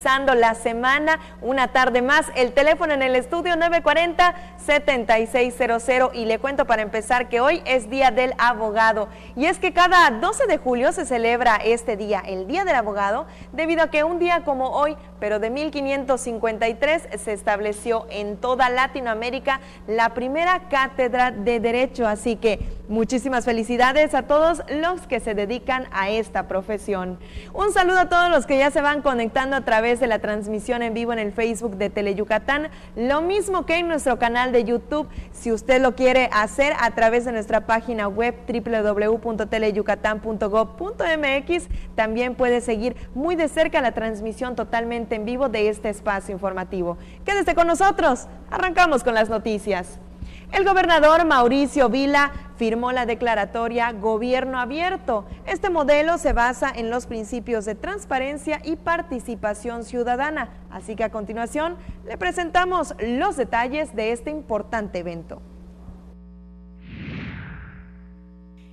finalizando la semana, una tarde más. El teléfono en el estudio 940-7600 y le cuento para empezar que hoy es Día del Abogado. Y es que cada 12 de julio se celebra este día, el Día del Abogado, debido a que un día como hoy, pero de 1553, se estableció en toda Latinoamérica la primera cátedra de Derecho. Así que muchísimas felicidades a todos los que se dedican a esta profesión. Un saludo a todos los que ya se van conectando a través de la transmisión en vivo en el Facebook de Teleyucatán, lo mismo que en nuestro canal de YouTube. Si usted lo quiere hacer a través de nuestra página web www.teleyucatan.gov.mx, también puede seguir muy de cerca la transmisión totalmente en vivo de este espacio informativo. Quédese con nosotros, arrancamos con las noticias. El gobernador Mauricio Vila firmó la declaratoria Gobierno Abierto. Este modelo se basa en los principios de transparencia y participación ciudadana. Así que a continuación le presentamos los detalles de este importante evento.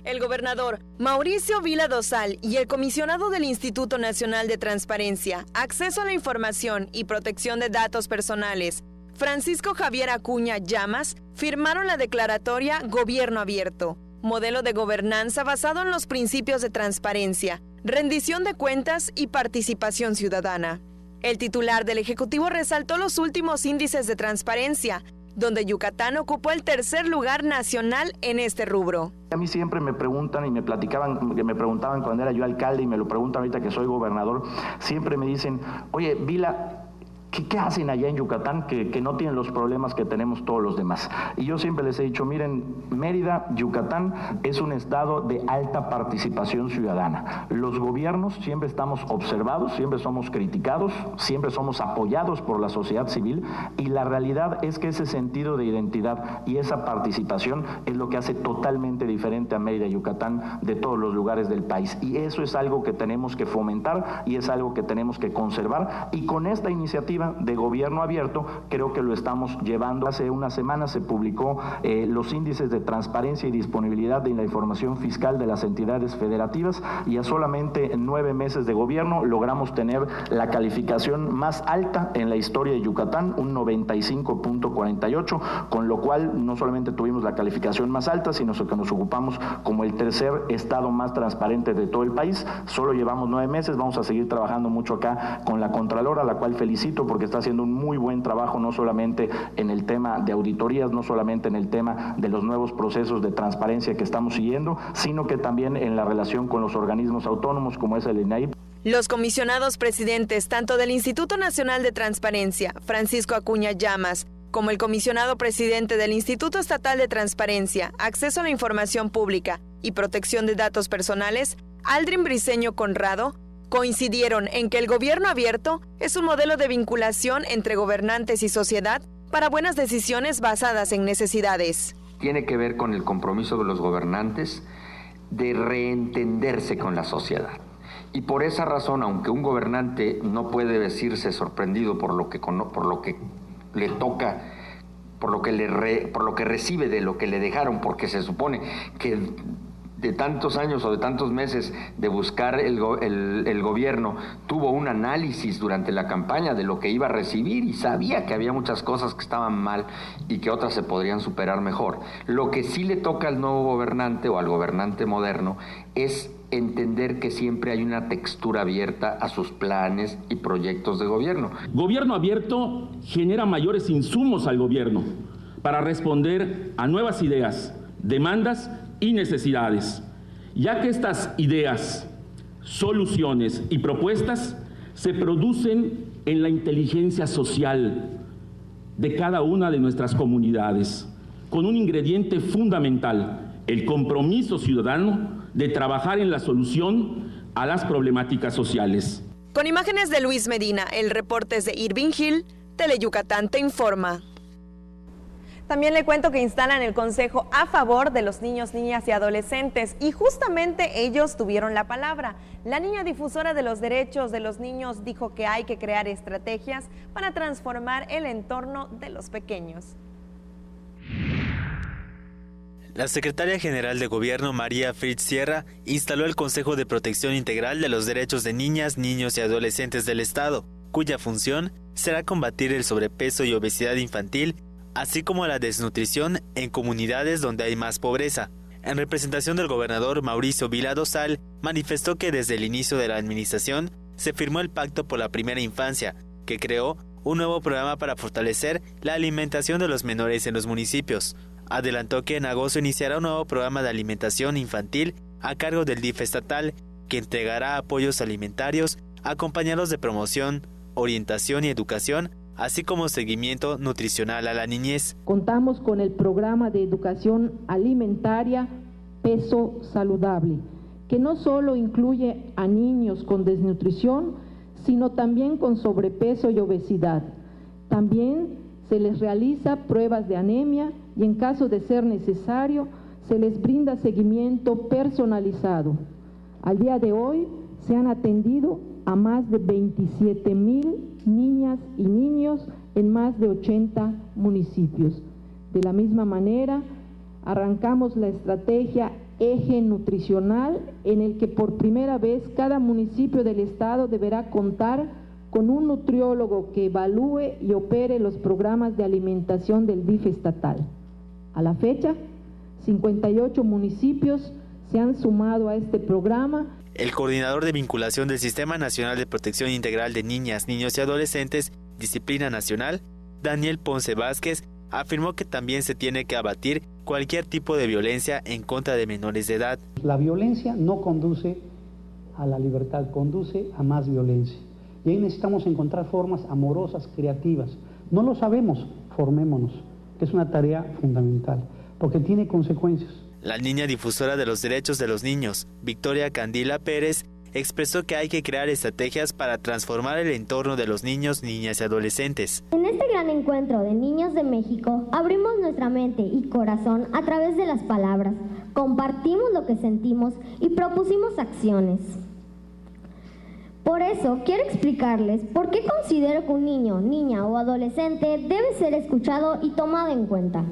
El gobernador Mauricio Vila Dosal y el comisionado del Instituto Nacional de Transparencia, Acceso a la Información y Protección de Datos Personales, Francisco Javier Acuña Llamas, firmaron la declaratoria Gobierno Abierto, modelo de gobernanza basado en los principios de transparencia, rendición de cuentas y participación ciudadana. El titular del Ejecutivo resaltó los últimos índices de transparencia, donde Yucatán ocupó el tercer lugar nacional en este rubro. A mí siempre me preguntan y me preguntaban cuando era yo alcalde y me lo preguntan ahorita que soy gobernador, siempre me dicen, oye, Vila, ¿qué hacen allá en Yucatán que no tienen los problemas que tenemos todos los demás? Y yo siempre les he dicho, miren, Mérida, Yucatán es un estado de alta participación ciudadana. Los gobiernos siempre estamos observados, siempre somos criticados, siempre somos apoyados por la sociedad civil, y la realidad es que ese sentido de identidad y esa participación es lo que hace totalmente diferente a Mérida, Yucatán, de todos los lugares del país. Y eso es algo que tenemos que fomentar y es algo que tenemos que conservar, y con esta iniciativa de Gobierno Abierto creo que lo estamos llevando. Hace una semana se publicó los índices de transparencia y disponibilidad de la información fiscal de las entidades federativas, y a solamente 9 meses de gobierno logramos tener la calificación más alta en la historia de Yucatán, un 95.48, con lo cual no solamente tuvimos la calificación más alta, sino que nos ocupamos como el tercer estado más transparente de todo el país. Solo llevamos 9 meses, vamos a seguir trabajando mucho acá con la Contralora, a la cual felicito porque está haciendo un muy buen trabajo, no solamente en el tema de auditorías, no solamente en el tema de los nuevos procesos de transparencia que estamos siguiendo, sino que también en la relación con los organismos autónomos como es el INAI. Los comisionados presidentes tanto del Instituto Nacional de Transparencia, Francisco Acuña Llamas, como el comisionado presidente del Instituto Estatal de Transparencia, Acceso a la Información Pública y Protección de Datos Personales, Aldrin Briceño Conrado, coincidieron en que el gobierno abierto es un modelo de vinculación entre gobernantes y sociedad para buenas decisiones basadas en necesidades. Tiene que ver con el compromiso de los gobernantes de reentenderse con la sociedad. Y por esa razón, aunque un gobernante no puede decirse sorprendido por lo que le toca, por lo que recibe de lo que le dejaron, porque se supone que de tantos años o de tantos meses de buscar el gobierno, tuvo un análisis durante la campaña de lo que iba a recibir y sabía que había muchas cosas que estaban mal y que otras se podrían superar mejor. Lo que sí le toca al nuevo gobernante o al gobernante moderno es entender que siempre hay una textura abierta a sus planes y proyectos de gobierno. Gobierno abierto genera mayores insumos al gobierno para responder a nuevas ideas, demandas y necesidades, ya que estas ideas, soluciones y propuestas se producen en la inteligencia social de cada una de nuestras comunidades, con un ingrediente fundamental, el compromiso ciudadano de trabajar en la solución a las problemáticas sociales. Con imágenes de Luis Medina, el reporte es de Irving Hill, Teleyucatán te informa. También le cuento que instalan el consejo a favor de los niños, niñas y adolescentes, y justamente ellos tuvieron la palabra. La niña difusora de los derechos de los niños dijo que hay que crear estrategias para transformar el entorno de los pequeños. La secretaria general de Gobierno, María Fritz Sierra, instaló el Consejo de Protección Integral de los Derechos de Niñas, Niños y Adolescentes del Estado, cuya función será combatir el sobrepeso y obesidad infantil, así como la desnutrición en comunidades donde hay más pobreza. En representación del gobernador Mauricio Vila Dosal, manifestó que desde el inicio de la administración se firmó el Pacto por la Primera Infancia, que creó un nuevo programa para fortalecer la alimentación de los menores en los municipios. Adelantó que en agosto iniciará un nuevo programa de alimentación infantil a cargo del DIF estatal, que entregará apoyos alimentarios acompañados de promoción, orientación y educación, así como seguimiento nutricional a la niñez. Contamos con el programa de educación alimentaria Peso Saludable, que no solo incluye a niños con desnutrición, sino también con sobrepeso y obesidad. También se les realiza pruebas de anemia y en caso de ser necesario, se les brinda seguimiento personalizado. Al día de hoy se han atendido a más de 27,000 niñas y niños en más de 80 municipios. De la misma manera, arrancamos la estrategia Eje Nutricional, en el que por primera vez cada municipio del estado deberá contar con un nutriólogo que evalúe y opere los programas de alimentación del DIF estatal. A la fecha, 58 municipios se han sumado a este programa. El coordinador de vinculación del Sistema Nacional de Protección Integral de Niñas, Niños y Adolescentes, Disciplina Nacional, Daniel Ponce Vázquez, afirmó que también se tiene que abatir cualquier tipo de violencia en contra de menores de edad. La violencia no conduce a la libertad, conduce a más violencia. Y ahí necesitamos encontrar formas amorosas, creativas. No lo sabemos, formémonos, que es una tarea fundamental, porque tiene consecuencias. La niña difusora de los derechos de los niños, Victoria Candila Pérez, expresó que hay que crear estrategias para transformar el entorno de los niños, niñas y adolescentes. En este gran encuentro de niños de México, abrimos nuestra mente y corazón a través de las palabras, compartimos lo que sentimos y propusimos acciones. Por eso, quiero explicarles por qué considero que un niño, niña o adolescente debe ser escuchado y tomado en cuenta.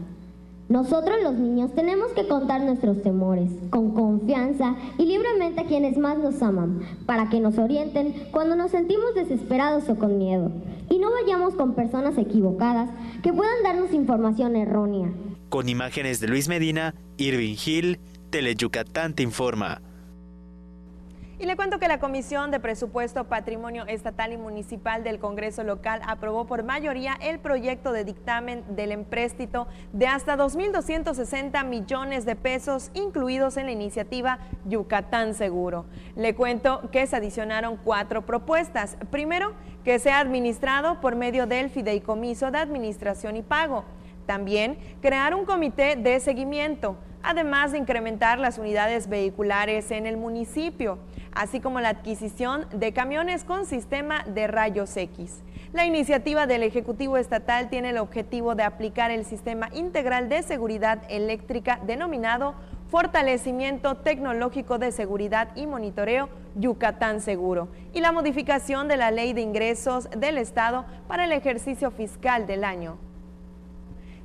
Nosotros los niños tenemos que contar nuestros temores, con confianza y libremente a quienes más nos aman, para que nos orienten cuando nos sentimos desesperados o con miedo, y no vayamos con personas equivocadas que puedan darnos información errónea. Con imágenes de Luis Medina, Irving Gil, Teleyucatán te informa. Y le cuento que la Comisión de Presupuesto, Patrimonio Estatal y Municipal del Congreso Local aprobó por mayoría el proyecto de dictamen del empréstito de hasta 2.260 millones de pesos incluidos en la iniciativa Yucatán Seguro. Le cuento que se adicionaron 4 propuestas. Primero, que sea administrado por medio del Fideicomiso de Administración y Pago. También, crear un comité de seguimiento, además de incrementar las unidades vehiculares en el municipio, así como la adquisición de camiones con sistema de rayos X. La iniciativa del Ejecutivo Estatal tiene el objetivo de aplicar el Sistema Integral de Seguridad Eléctrica denominado Fortalecimiento Tecnológico de Seguridad y Monitoreo Yucatán Seguro y la modificación de la Ley de Ingresos del Estado para el ejercicio fiscal del año.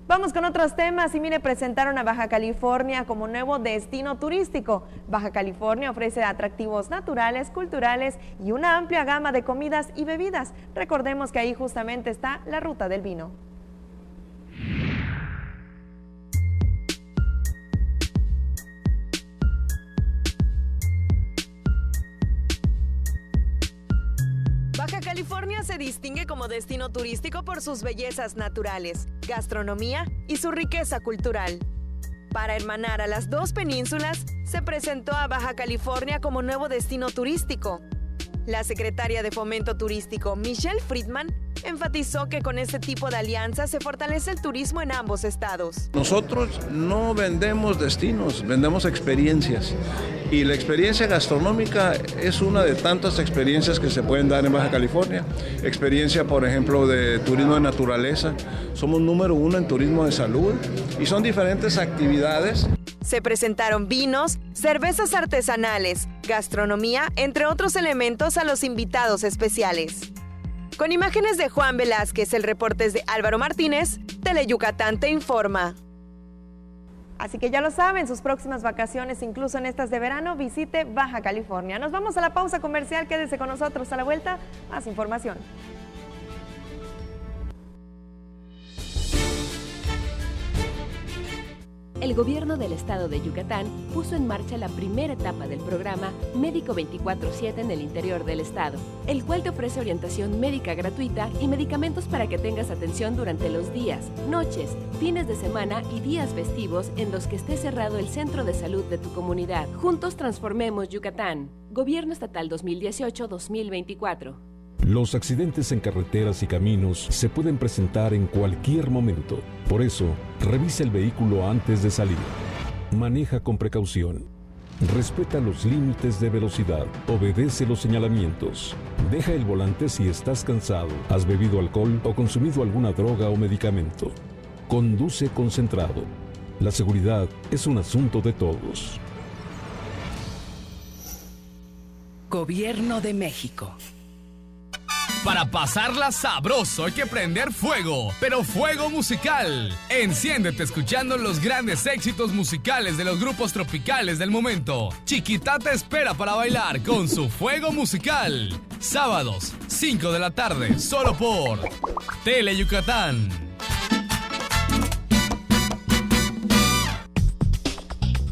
Vamos con otros temas y mire, presentaron a Baja California como nuevo destino turístico. Baja California ofrece atractivos naturales, culturales y una amplia gama de comidas y bebidas. Recordemos que ahí justamente está la Ruta del Vino. Baja California se distingue como destino turístico por sus bellezas naturales, gastronomía y su riqueza cultural. Para hermanar a las dos penínsulas, se presentó a Baja California como nuevo destino turístico. La secretaria de Fomento Turístico, Michelle Friedman, enfatizó que con este tipo de alianzas se fortalece el turismo en ambos estados. Nosotros no vendemos destinos, vendemos experiencias. Y la experiencia gastronómica es una de tantas experiencias que se pueden dar en Baja California. Experiencia, por ejemplo, de turismo de naturaleza. Somos número 1 en turismo de salud y son diferentes actividades. Se presentaron vinos, cervezas artesanales, gastronomía, entre otros elementos a los invitados especiales. Con imágenes de Juan Velázquez, el reporte es de Álvaro Martínez, Teleyucatán te informa. Así que ya lo saben, sus próximas vacaciones, incluso en estas de verano, visite Baja California. Nos vamos a la pausa comercial, quédese con nosotros, a la vuelta, más información. el gobierno del estado de Yucatán puso en marcha la primera etapa del programa Médico 24/7 en el interior del estado, el cual te ofrece orientación médica gratuita y medicamentos para que tengas atención durante los días, noches, fines de semana y días festivos en los que esté cerrado el centro de salud de tu comunidad. Juntos transformemos Yucatán. Gobierno Estatal 2018-2024. Los accidentes en carreteras y caminos se pueden presentar en cualquier momento. Por eso, revisa el vehículo antes de salir. Maneja con precaución. Respeta los límites de velocidad. Obedece los señalamientos. Deja el volante si estás cansado, has bebido alcohol o consumido alguna droga o medicamento. Conduce concentrado. La seguridad es un asunto de todos. Gobierno de México. Para pasarla sabroso hay que prender fuego, pero fuego musical. Enciéndete escuchando los grandes éxitos musicales de los grupos tropicales del momento. Chiquita te espera para bailar con su fuego musical. Sábados, 5 de la tarde, solo por Tele Yucatán.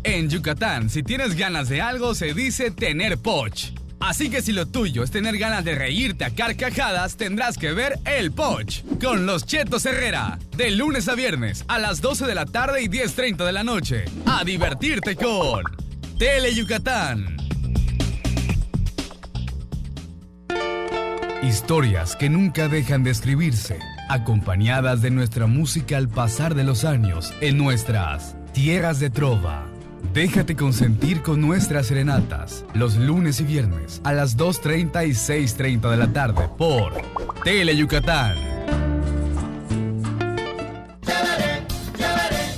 En Yucatán, si tienes ganas de algo, se dice tener poch. Así que si lo tuyo es tener ganas de reírte a carcajadas, tendrás que ver El Poch con los Chetos Herrera, de lunes a viernes a las 12 de la tarde y 10:30 de la noche. A divertirte con Tele Yucatán. Historias que nunca dejan de escribirse, acompañadas de nuestra música al pasar de los años en nuestras tierras de trova. Déjate consentir con nuestras serenatas, los lunes y viernes a las 2:30 y 6:30 de la tarde por Tele Yucatán.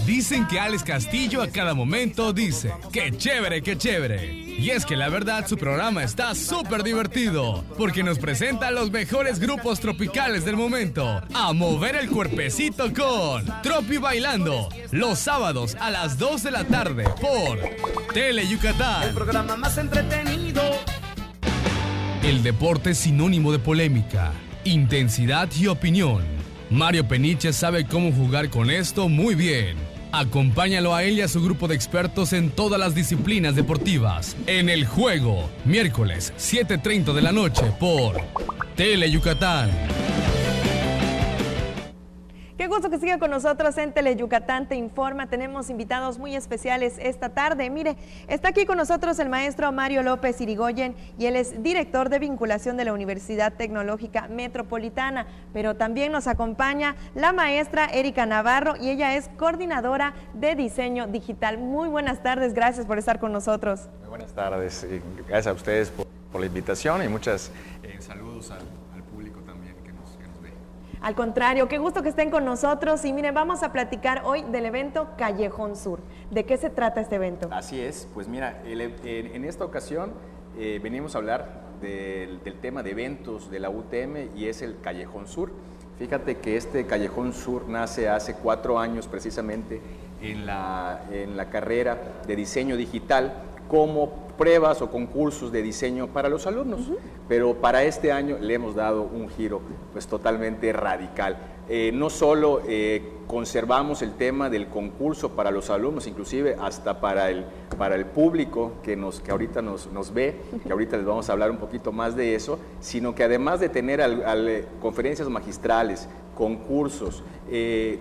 Dicen que Alex Castillo a cada momento dice, ¡qué chévere, qué chévere! Y es que la verdad su programa está súper divertido, porque nos presenta a los mejores grupos tropicales del momento, a mover el cuerpecito con Tropi Bailando, los sábados a las 2 de la tarde por Tele Yucatán. El programa más entretenido. El deporte es sinónimo de polémica, intensidad y opinión. Mario Peniche sabe cómo jugar con esto muy bien. Acompáñalo a él y a su grupo de expertos en todas las disciplinas deportivas. En El Juego, miércoles 7:30 de la noche por Tele Yucatán. Qué gusto que siga con nosotros en Tele Yucatán Te Informa. Tenemos invitados muy especiales esta tarde. Mire, está aquí con nosotros el maestro Mario López Irigoyen y él es director de vinculación de la Universidad Tecnológica Metropolitana. Pero también nos acompaña la maestra Erika Navarro y ella es coordinadora de diseño digital. Muy buenas tardes, gracias por estar con nosotros. Muy buenas tardes, gracias a ustedes por la invitación y muchas saludos al público también que nos ve. Al contrario, qué gusto que estén con nosotros y miren, vamos a platicar hoy del evento Callejón Sur. ¿De qué se trata este evento? Así es, pues mira, en esta ocasión venimos a hablar del tema de eventos de la UTM y es el Callejón Sur. Fíjate que este Callejón Sur nace hace 4 años precisamente en la carrera de diseño digital como pruebas o concursos de diseño para los alumnos, pero para este año le hemos dado un giro pues totalmente radical. No solo conservamos el tema del concurso para los alumnos, inclusive hasta para el público que ahorita nos ve, que ahorita les vamos a hablar un poquito más de eso, sino que además de tener conferencias magistrales, concursos,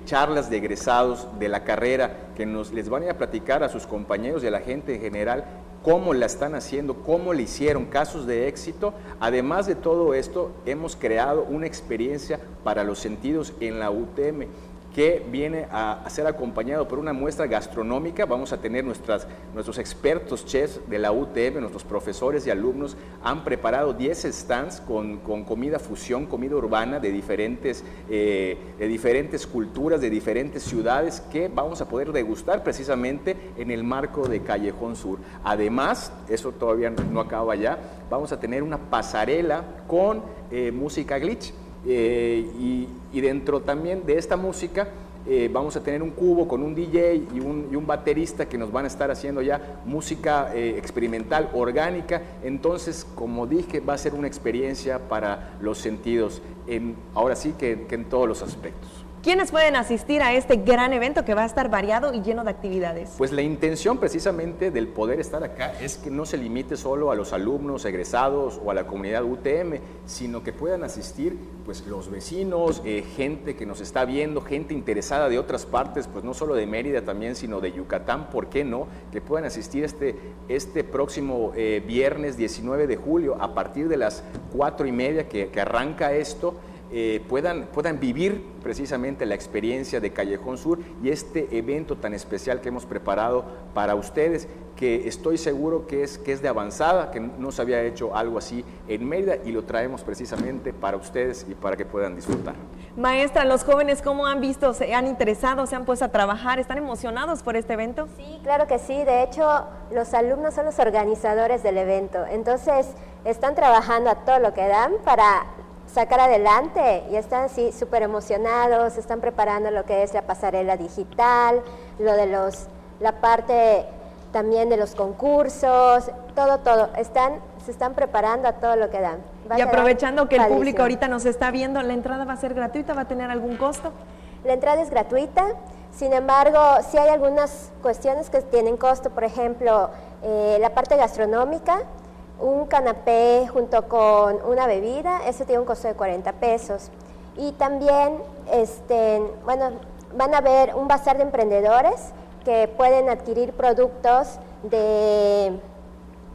charlas de egresados de la carrera que les van a ir a platicar a sus compañeros y a la gente en general cómo la están haciendo, cómo le hicieron, casos de éxito. Además de todo esto, hemos creado una experiencia para los sentidos en la UTM que viene a ser acompañado por una muestra gastronómica. Vamos a tener nuestros expertos chefs de la UTM, nuestros profesores y alumnos han preparado 10 stands con comida fusión, comida urbana de diferentes culturas, de diferentes ciudades que vamos a poder degustar precisamente en el marco de Callejón Sur. Además, eso todavía no acaba ya, vamos a tener una pasarela con música glitch. Y dentro también de esta música vamos a tener un cubo con un DJ y un baterista que nos van a estar haciendo ya música experimental, orgánica. Entonces, como dije, va a ser una experiencia para los sentidos, ahora sí que en todos los aspectos. ¿Quiénes pueden asistir a este gran evento que va a estar variado y lleno de actividades? Pues la intención precisamente del poder estar acá es que no se limite solo a los alumnos, egresados o a la comunidad UTM, sino que puedan asistir pues los vecinos, gente que nos está viendo, gente interesada de otras partes, pues no solo de Mérida también, sino de Yucatán, ¿por qué no? Que puedan asistir este próximo viernes 19 de julio a partir de las 4:30 que arranca esto. Puedan vivir precisamente la experiencia de Callejón Sur y este evento tan especial que hemos preparado para ustedes, que estoy seguro que es de avanzada, que no se había hecho algo así en Mérida y lo traemos precisamente para ustedes y para que puedan disfrutar. Maestra, los jóvenes, ¿cómo han visto? ¿Se han interesado? ¿Se han puesto a trabajar? ¿Están emocionados por este evento? Sí, claro que sí. De hecho, los alumnos son los organizadores del evento. Entonces, están trabajando a todo lo que dan para sacar adelante y están así súper emocionados, están preparando lo que es la pasarela digital, la parte también de los concursos, todo, se están preparando a todo lo que dan. Y aprovechando que el público ahorita nos está viendo, ¿la entrada va a ser gratuita? ¿Va a tener algún costo? La entrada es gratuita, sin embargo, sí hay algunas cuestiones que tienen costo, por ejemplo, la parte gastronómica. Un canapé junto con una bebida, eso tiene un costo de 40 pesos. Y también, van a ver un bazar de emprendedores que pueden adquirir productos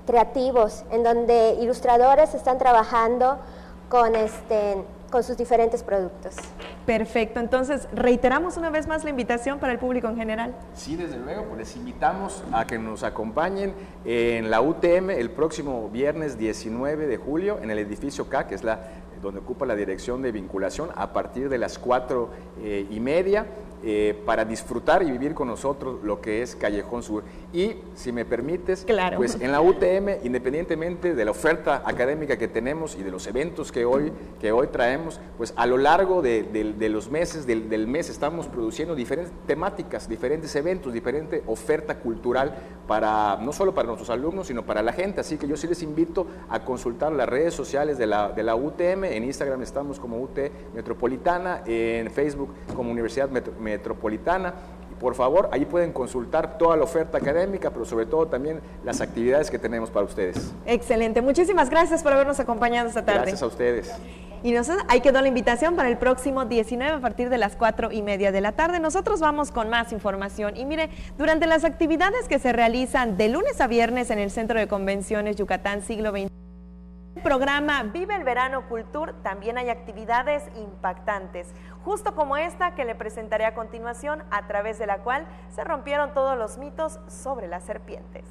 creativos, en donde ilustradores están trabajando con sus diferentes productos. Perfecto, entonces reiteramos una vez más la invitación para el público en general. Sí, desde luego, pues les invitamos a que nos acompañen en la UTM el próximo viernes 19 de julio en el edificio K, que es donde ocupa la dirección de vinculación, a partir de las 4:30, para disfrutar y vivir con nosotros lo que es Callejón Sur. Y, si me permites, claro, pues en la UTM, independientemente de la oferta académica que tenemos y de los eventos que hoy traemos, pues a lo largo de los meses, del mes, estamos produciendo diferentes temáticas, diferentes eventos, diferente oferta cultural no solo para nuestros alumnos, sino para la gente. Así que yo sí les invito a consultar las redes sociales de la UTM. En Instagram estamos como UT Metropolitana, en Facebook como Universidad Metropolitana. Y por favor, ahí pueden consultar toda la oferta académica, pero sobre todo también las actividades que tenemos para ustedes. Excelente, muchísimas gracias por habernos acompañado esta tarde. Gracias a ustedes. Y ahí quedó la invitación para el próximo 19 a partir de las 4:30 de la tarde. Nosotros vamos con más información. Y mire, durante las actividades que se realizan de lunes a viernes en el Centro de Convenciones Yucatán Siglo XXI, el programa Vive el Verano Cultur, también hay actividades impactantes, justo como esta que le presentaré a continuación, a través de la cual se rompieron todos los mitos sobre las serpientes.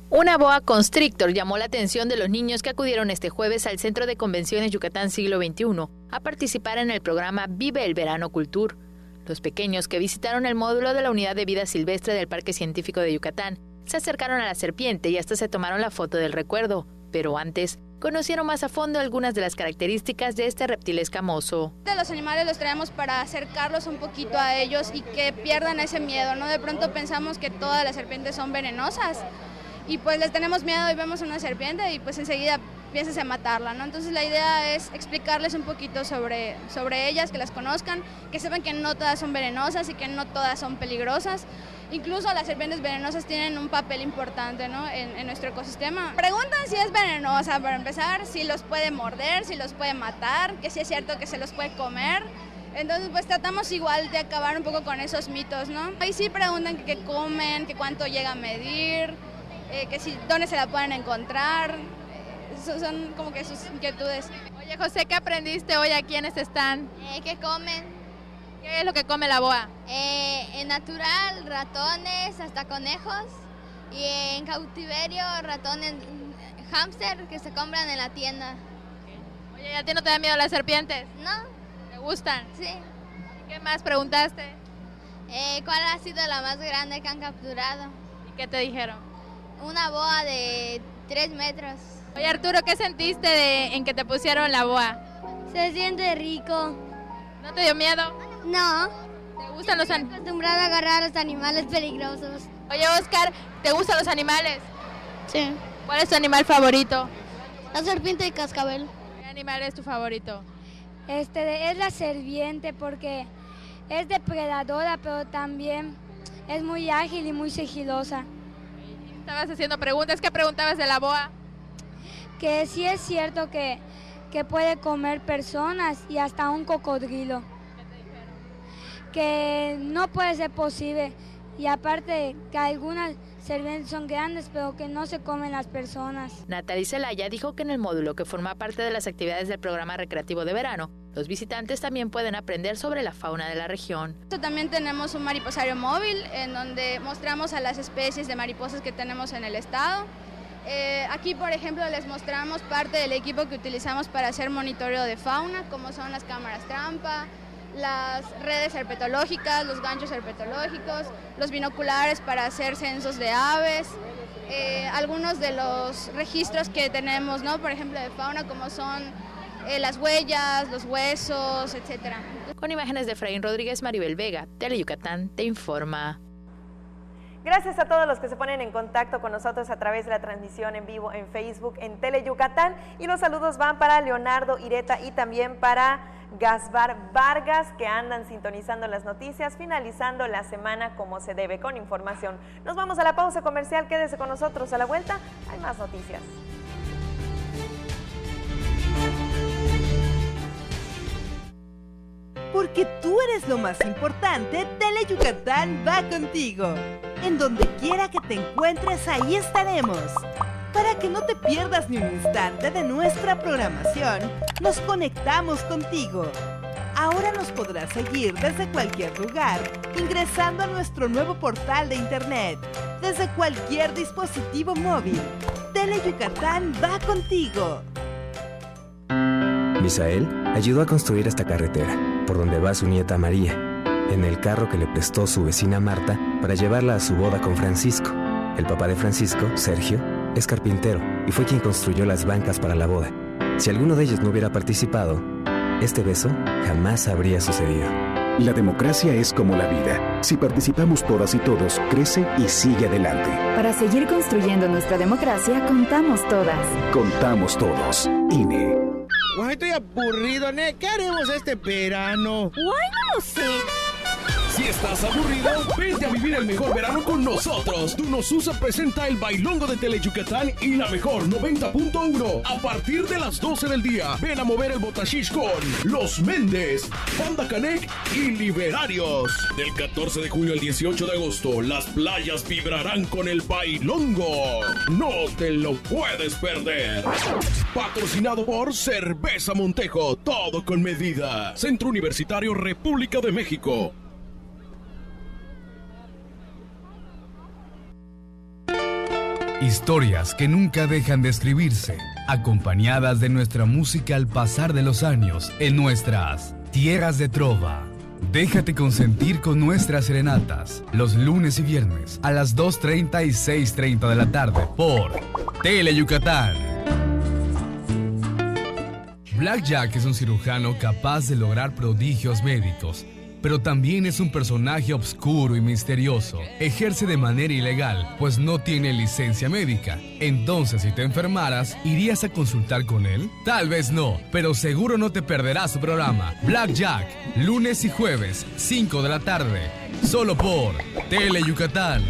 Una boa constrictor llamó la atención de los niños que acudieron este jueves al Centro de Convenciones Yucatán Siglo XXI a participar en el programa Vive el Verano Cultur. Los pequeños que visitaron el módulo de la Unidad de Vida Silvestre del Parque Científico de Yucatán se acercaron a la serpiente y hasta se tomaron la foto del recuerdo, pero antes conocieron más a fondo algunas de las características de este reptil escamoso. Los animales los traemos para acercarlos un poquito a ellos y que pierdan ese miedo, ¿no? De pronto pensamos que todas las serpientes son venenosas y pues les tenemos miedo y vemos una serpiente y pues enseguida piensas en matarla, ¿no? Entonces la idea es explicarles un poquito sobre ellas, que las conozcan, que sepan que no todas son venenosas y que no todas son peligrosas. Incluso las serpientes venenosas tienen un papel importante, ¿no? en nuestro ecosistema. Preguntan si es venenosa, para empezar, si los puede morder, si los puede matar, que si es cierto que se los puede comer. Entonces, pues tratamos igual de acabar un poco con esos mitos, ¿no? Ahí sí preguntan qué comen, que cuánto llega a medir, que si dónde se la pueden encontrar. Son como que sus inquietudes. Oye, José, ¿qué aprendiste hoy aquí en este stand? ¿Qué comen? ¿Qué es lo que come la boa? En natural, ratones, hasta conejos. Y en cautiverio, ratones, hámster que se compran en la tienda. Oye, ¿a ti no te da miedo las serpientes? No. ¿Te gustan? Sí. ¿Qué más preguntaste? ¿Cuál ha sido la más grande que han capturado? ¿Y qué te dijeron? Una boa de 3 metros. Oye, Arturo, ¿qué sentiste en que te pusieron la boa? Se siente rico. ¿No te dio miedo? No. ¿Te gustan los animales? Estoy acostumbrada a agarrar a los animales peligrosos. Oye, Oscar, ¿te gustan los animales? Sí. ¿Cuál es tu animal favorito? La serpiente de cascabel. ¿Qué animal es tu favorito? Es la serpiente porque es depredadora, pero también es muy ágil y muy sigilosa. Estabas haciendo preguntas. ¿Qué preguntabas de la boa? Que sí es cierto que puede comer personas y hasta un cocodrilo. Que no puede ser posible. Y aparte que algunas serpientes son grandes, pero que no se comen las personas. Natalie Zelaya dijo que en el módulo que forma parte de las actividades del programa recreativo de verano, los visitantes también pueden aprender sobre la fauna de la región. También tenemos un mariposario móvil en donde mostramos a las especies de mariposas que tenemos en el estado. Aquí, por ejemplo, les mostramos parte del equipo que utilizamos para hacer monitoreo de fauna, como son las cámaras trampa, las redes herpetológicas, los ganchos herpetológicos, los binoculares para hacer censos de aves, algunos de los registros que tenemos, ¿no? Por ejemplo, de fauna, como son las huellas, los huesos, etc. Con imágenes de Efraín Rodríguez, Maribel Vega, Teleyucatán te informa. Gracias a todos los que se ponen en contacto con nosotros a través de la transmisión en vivo en Facebook en Teleyucatán, y los saludos van para Leonardo Ireta y también para Gaspar Vargas, que andan sintonizando las noticias, finalizando la semana como se debe, con información. Nos vamos a la pausa comercial, quédese con nosotros, a la vuelta hay más noticias. Porque tú eres lo más importante, Teleyucatán va contigo. En donde quiera que te encuentres, ahí estaremos. Para que no te pierdas ni un instante de nuestra programación, nos conectamos contigo. Ahora nos podrás seguir desde cualquier lugar, ingresando a nuestro nuevo portal de internet, desde cualquier dispositivo móvil. Teleyucatán va contigo. Misael ayudó a construir esta carretera, por donde va su nieta María, en el carro que le prestó su vecina Marta para llevarla a su boda con Francisco. El papá de Francisco, Sergio, es carpintero y fue quien construyó las bancas para la boda. Si alguno de ellos no hubiera participado, este beso jamás habría sucedido. La democracia es como la vida. Si participamos todas y todos, crece y sigue adelante. Para seguir construyendo nuestra democracia, contamos todas. Contamos todos. INE. Guay, estoy aburrido, ¿ne? ¿Qué haremos este verano? Guay, no lo sé. Si estás aburrido, vente a vivir el mejor verano con nosotros. Tunosusa presenta el bailongo de Teleyucatán y la mejor 90.1. A partir de las 12 del día, ven a mover el botashish con Los Méndez, Banda Canec y Liberarios. Del 14 de junio al 18 de agosto, las playas vibrarán con el bailongo. No te lo puedes perder. Patrocinado por Cerveza Montejo, todo con medida. Centro Universitario República de México. Historias que nunca dejan de escribirse, acompañadas de nuestra música al pasar de los años en nuestras tierras de trova. Déjate consentir con nuestras serenatas, los lunes y viernes a las 2:30 y 6:30 de la tarde por Teleyucatán. Blackjack es un cirujano capaz de lograr prodigios médicos, pero también es un personaje oscuro y misterioso. Ejerce de manera ilegal, pues no tiene licencia médica. Entonces, si te enfermaras, ¿irías a consultar con él? Tal vez no, pero seguro no te perderás su programa. Blackjack, lunes y jueves, 5 de la tarde, solo por Teleyucatán.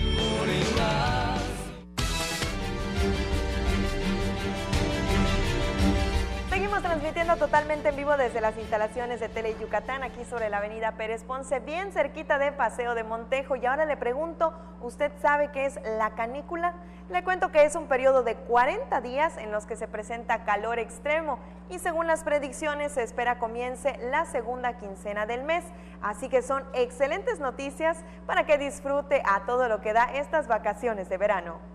Transmitiendo totalmente en vivo desde las instalaciones de Teleyucatán, aquí sobre la avenida Pérez Ponce, bien cerquita de Paseo de Montejo. Y ahora le pregunto, ¿usted sabe qué es la canícula? Le cuento que es un periodo de 40 días en los que se presenta calor extremo y según las predicciones se espera comience la segunda quincena del mes. Así que son excelentes noticias para que disfrute a todo lo que da estas vacaciones de verano.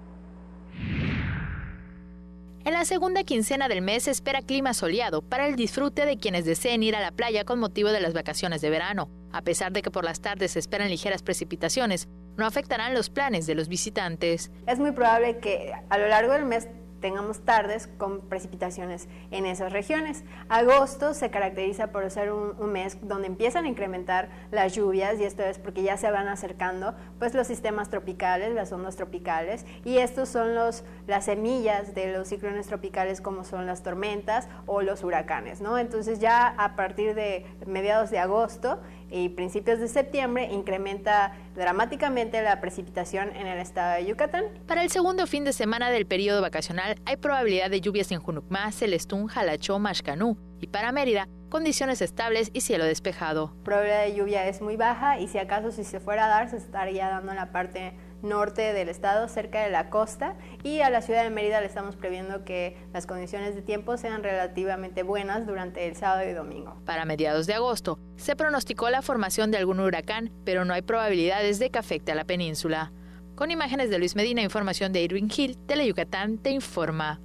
En la segunda quincena del mes se espera clima soleado para el disfrute de quienes deseen ir a la playa con motivo de las vacaciones de verano. A pesar de que por las tardes se esperan ligeras precipitaciones, no afectarán los planes de los visitantes. Es muy probable que a lo largo del mes tengamos tardes con precipitaciones en esas regiones. Agosto se caracteriza por ser un mes donde empiezan a incrementar las lluvias, y esto es porque ya se van acercando pues los sistemas tropicales, las ondas tropicales, y estos son las semillas de los ciclones tropicales, como son las tormentas o los huracanes, ¿no? Entonces ya a partir de mediados de agosto y principios de septiembre incrementa dramáticamente la precipitación en el estado de Yucatán. Para el segundo fin de semana del periodo vacacional hay probabilidad de lluvias en Junucmá, Celestún, Jalachó, Maxcanú, y para Mérida, condiciones estables y cielo despejado. La probabilidad de lluvia es muy baja, y si acaso si se fuera a dar, se estaría dando en la parte norte del estado, cerca de la costa, y a la ciudad de Mérida le estamos previendo que las condiciones de tiempo sean relativamente buenas durante el sábado y domingo. Para mediados de agosto se pronosticó la formación de algún huracán, pero no hay probabilidades de que afecte a la península. Con imágenes de Luis Medina, información de Irving Hill, Teleyucatán te informa.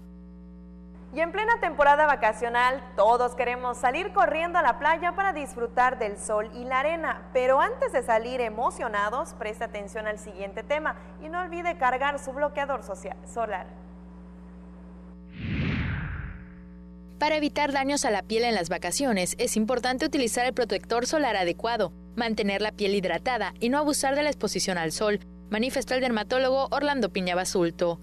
Y en plena temporada vacacional, todos queremos salir corriendo a la playa para disfrutar del sol y la arena. Pero antes de salir emocionados, preste atención al siguiente tema y no olvide cargar su bloqueador solar. Para evitar daños a la piel en las vacaciones, es importante utilizar el protector solar adecuado, mantener la piel hidratada y no abusar de la exposición al sol, manifestó el dermatólogo Orlando Piña Basulto.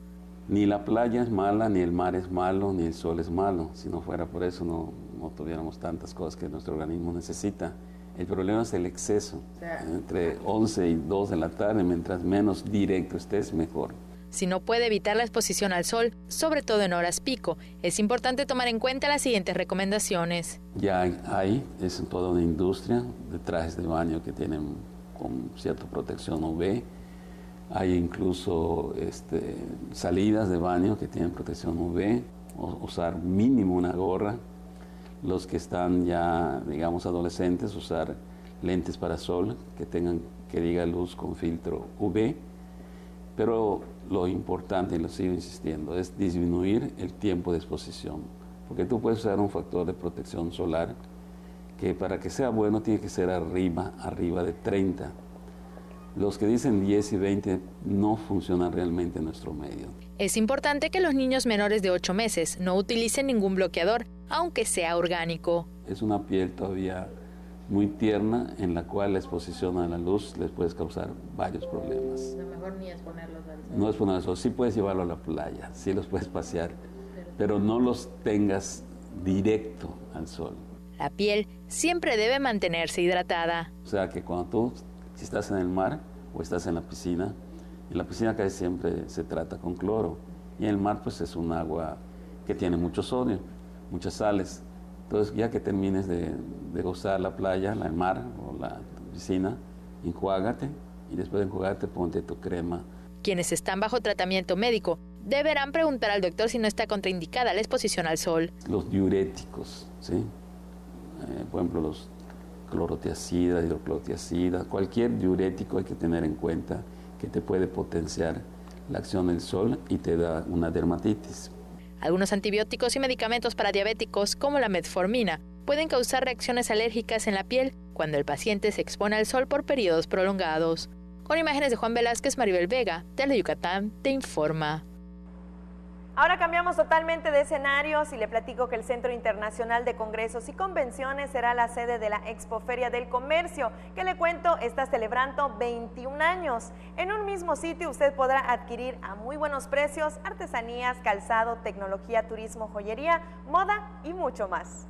Ni la playa es mala, ni el mar es malo, ni el sol es malo. Si no fuera por eso, no tuviéramos tantas cosas que nuestro organismo necesita. El problema es el exceso. Entre 11 y 2 de la tarde, mientras menos directo estés, mejor. Si no puede evitar la exposición al sol, sobre todo en horas pico, es importante tomar en cuenta las siguientes recomendaciones. Ya es toda una industria de trajes de baño que tienen con cierta protección UV. Hay incluso salidas de baño que tienen protección UV, usar mínimo una gorra. Los que están ya, digamos, adolescentes, usar lentes para sol que diga luz con filtro UV. Pero lo importante, y lo sigo insistiendo, es disminuir el tiempo de exposición. Porque tú puedes usar un factor de protección solar que para que sea bueno tiene que ser arriba de 30. Los que dicen 10 y 20 no funcionan realmente en nuestro medio. Es importante que los niños menores de 8 meses no utilicen ningún bloqueador, aunque sea orgánico. Es una piel todavía muy tierna en la cual la exposición a la luz les puede causar varios problemas. Lo mejor ni exponerlos al sol. No exponerlos al sol, sí puedes llevarlo a la playa, sí los puedes pasear, pero no los tengas directo al sol. La piel siempre debe mantenerse hidratada. O sea que cuando si estás en el mar o estás en la piscina casi siempre se trata con cloro, y en el mar pues es un agua que tiene mucho sodio, muchas sales. Entonces ya que termines de gozar la playa, el mar o la piscina, enjuágate, y después de enjuagarte ponte tu crema. Quienes están bajo tratamiento médico deberán preguntar al doctor si no está contraindicada la exposición al sol. Los diuréticos, ¿sí? Por ejemplo los clorotiazida, hidroclorotiazida, cualquier diurético hay que tener en cuenta que te puede potenciar la acción del sol y te da una dermatitis. Algunos antibióticos y medicamentos para diabéticos, como la metformina, pueden causar reacciones alérgicas en la piel cuando el paciente se expone al sol por periodos prolongados. Con imágenes de Juan Velázquez, Maribel Vega, Teleyucatán te informa. Ahora cambiamos totalmente de escenarios y le platico que el Centro Internacional de Congresos y Convenciones será la sede de la Expoferia del Comercio, que le cuento está celebrando 21 años. En un mismo sitio usted podrá adquirir a muy buenos precios artesanías, calzado, tecnología, turismo, joyería, moda y mucho más.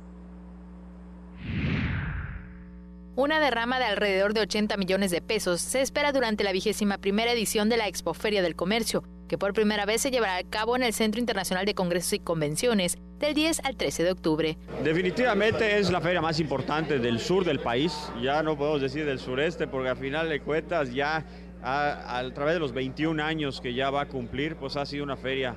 Una derrama de alrededor de 80 millones de pesos se espera durante la 21ª edición de la Expoferia del Comercio, que por primera vez se llevará a cabo en el Centro Internacional de Congresos y Convenciones del 10 al 13 de octubre. Definitivamente es la feria más importante del sur del país, ya no podemos decir del sureste, porque al final de cuentas ya a través de los 21 años que ya va a cumplir, pues ha sido una feria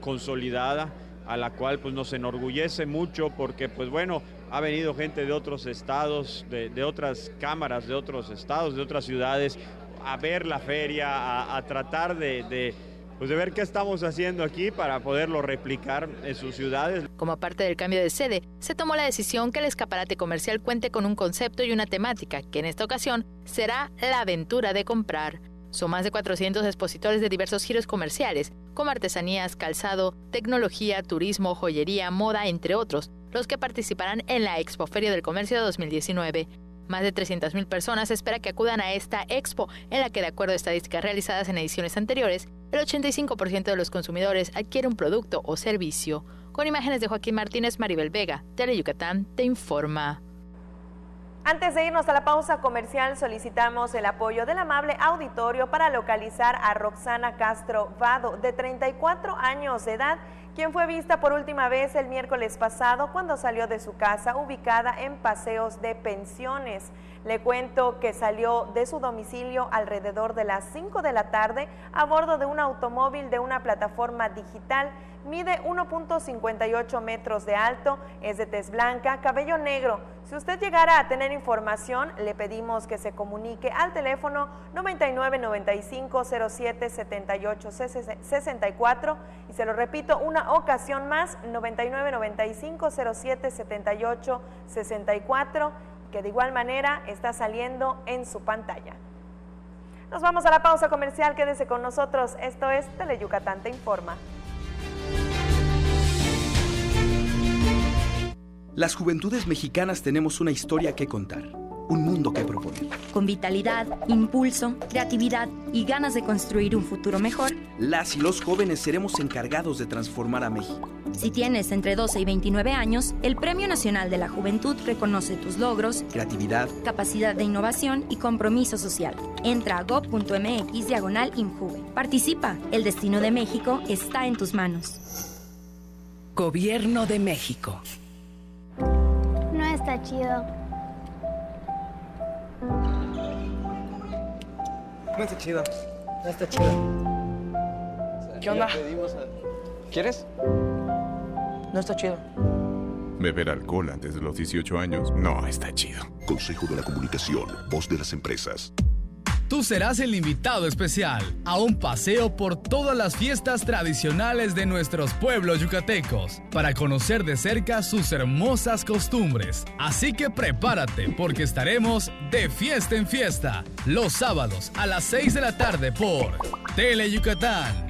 consolidada, a la cual pues nos enorgullece mucho porque pues bueno, ha venido gente de otros estados, de otras cámaras, de otros estados, de otras ciudades, a ver la feria, a tratar de ver qué estamos haciendo aquí para poderlo replicar en sus ciudades. Como parte del cambio de sede, se tomó la decisión que el escaparate comercial cuente con un concepto y una temática, que en esta ocasión será la aventura de comprar. Son más de 400 expositores de diversos giros comerciales, como artesanías, calzado, tecnología, turismo, joyería, moda, entre otros, los que participarán en la Expoferia del Comercio 2019. Más de 300,000 personas se espera que acudan a esta expo, en la que, de acuerdo a estadísticas realizadas en ediciones anteriores, el 85% de los consumidores adquiere un producto o servicio. Con imágenes de Joaquín Martínez, Maribel Vega, Teleyucatán te informa. Antes de irnos a la pausa comercial, solicitamos el apoyo del amable auditorio para localizar a Roxana Castro Vado, de 34 años de edad, quien fue vista por última vez el miércoles pasado cuando salió de su casa ubicada en Paseos de Pensiones. Le cuento que salió de su domicilio alrededor de las 5 de la tarde a bordo de un automóvil de una plataforma digital. Mide 1.58 metros de alto, es de tez blanca, cabello negro. Si usted llegara a tener información, le pedimos que se comunique al teléfono 9995-0778-64 y se lo repito una ocasión más, 9995-0778-64, que de igual manera está saliendo en su pantalla. Nos vamos a la pausa comercial, quédese con nosotros, esto es Teleyucatán te informa. Las juventudes mexicanas tenemos una historia que contar, un mundo que proponer. Con vitalidad, impulso, creatividad y ganas de construir un futuro mejor, las y los jóvenes seremos encargados de transformar a México. Si tienes entre 12 y 29 años, el Premio Nacional de la Juventud reconoce tus logros, creatividad, capacidad de innovación y compromiso social. Entra a gov.mx/INJUVE. Participa, el destino de México está en tus manos. Gobierno de México. No está chido. No está chido. No está chido. ¿Qué onda? ¿Quieres? No está chido. Beber alcohol antes de los 18 años no está chido. Consejo de la Comunicación, voz de las empresas. Tú serás el invitado especial a un paseo por todas las fiestas tradicionales de nuestros pueblos yucatecos para conocer de cerca sus hermosas costumbres. Así que prepárate porque estaremos de fiesta en fiesta los sábados a las 6 de la tarde por Teleyucatán.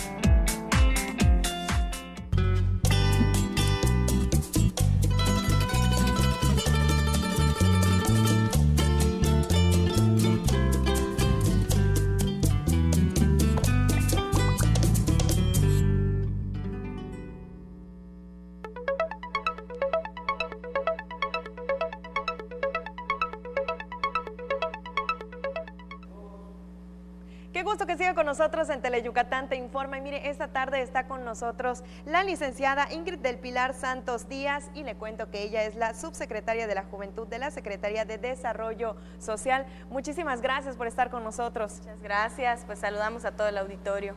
Qué gusto que siga con nosotros en Teleyucatán te informa. Y mire, esta tarde está con nosotros la licenciada Ingrid del Pilar Santos Díaz y le cuento que ella es la subsecretaria de la Juventud de la Secretaría de Desarrollo Social. Muchísimas gracias por estar con nosotros. Muchas gracias, pues saludamos a todo el auditorio.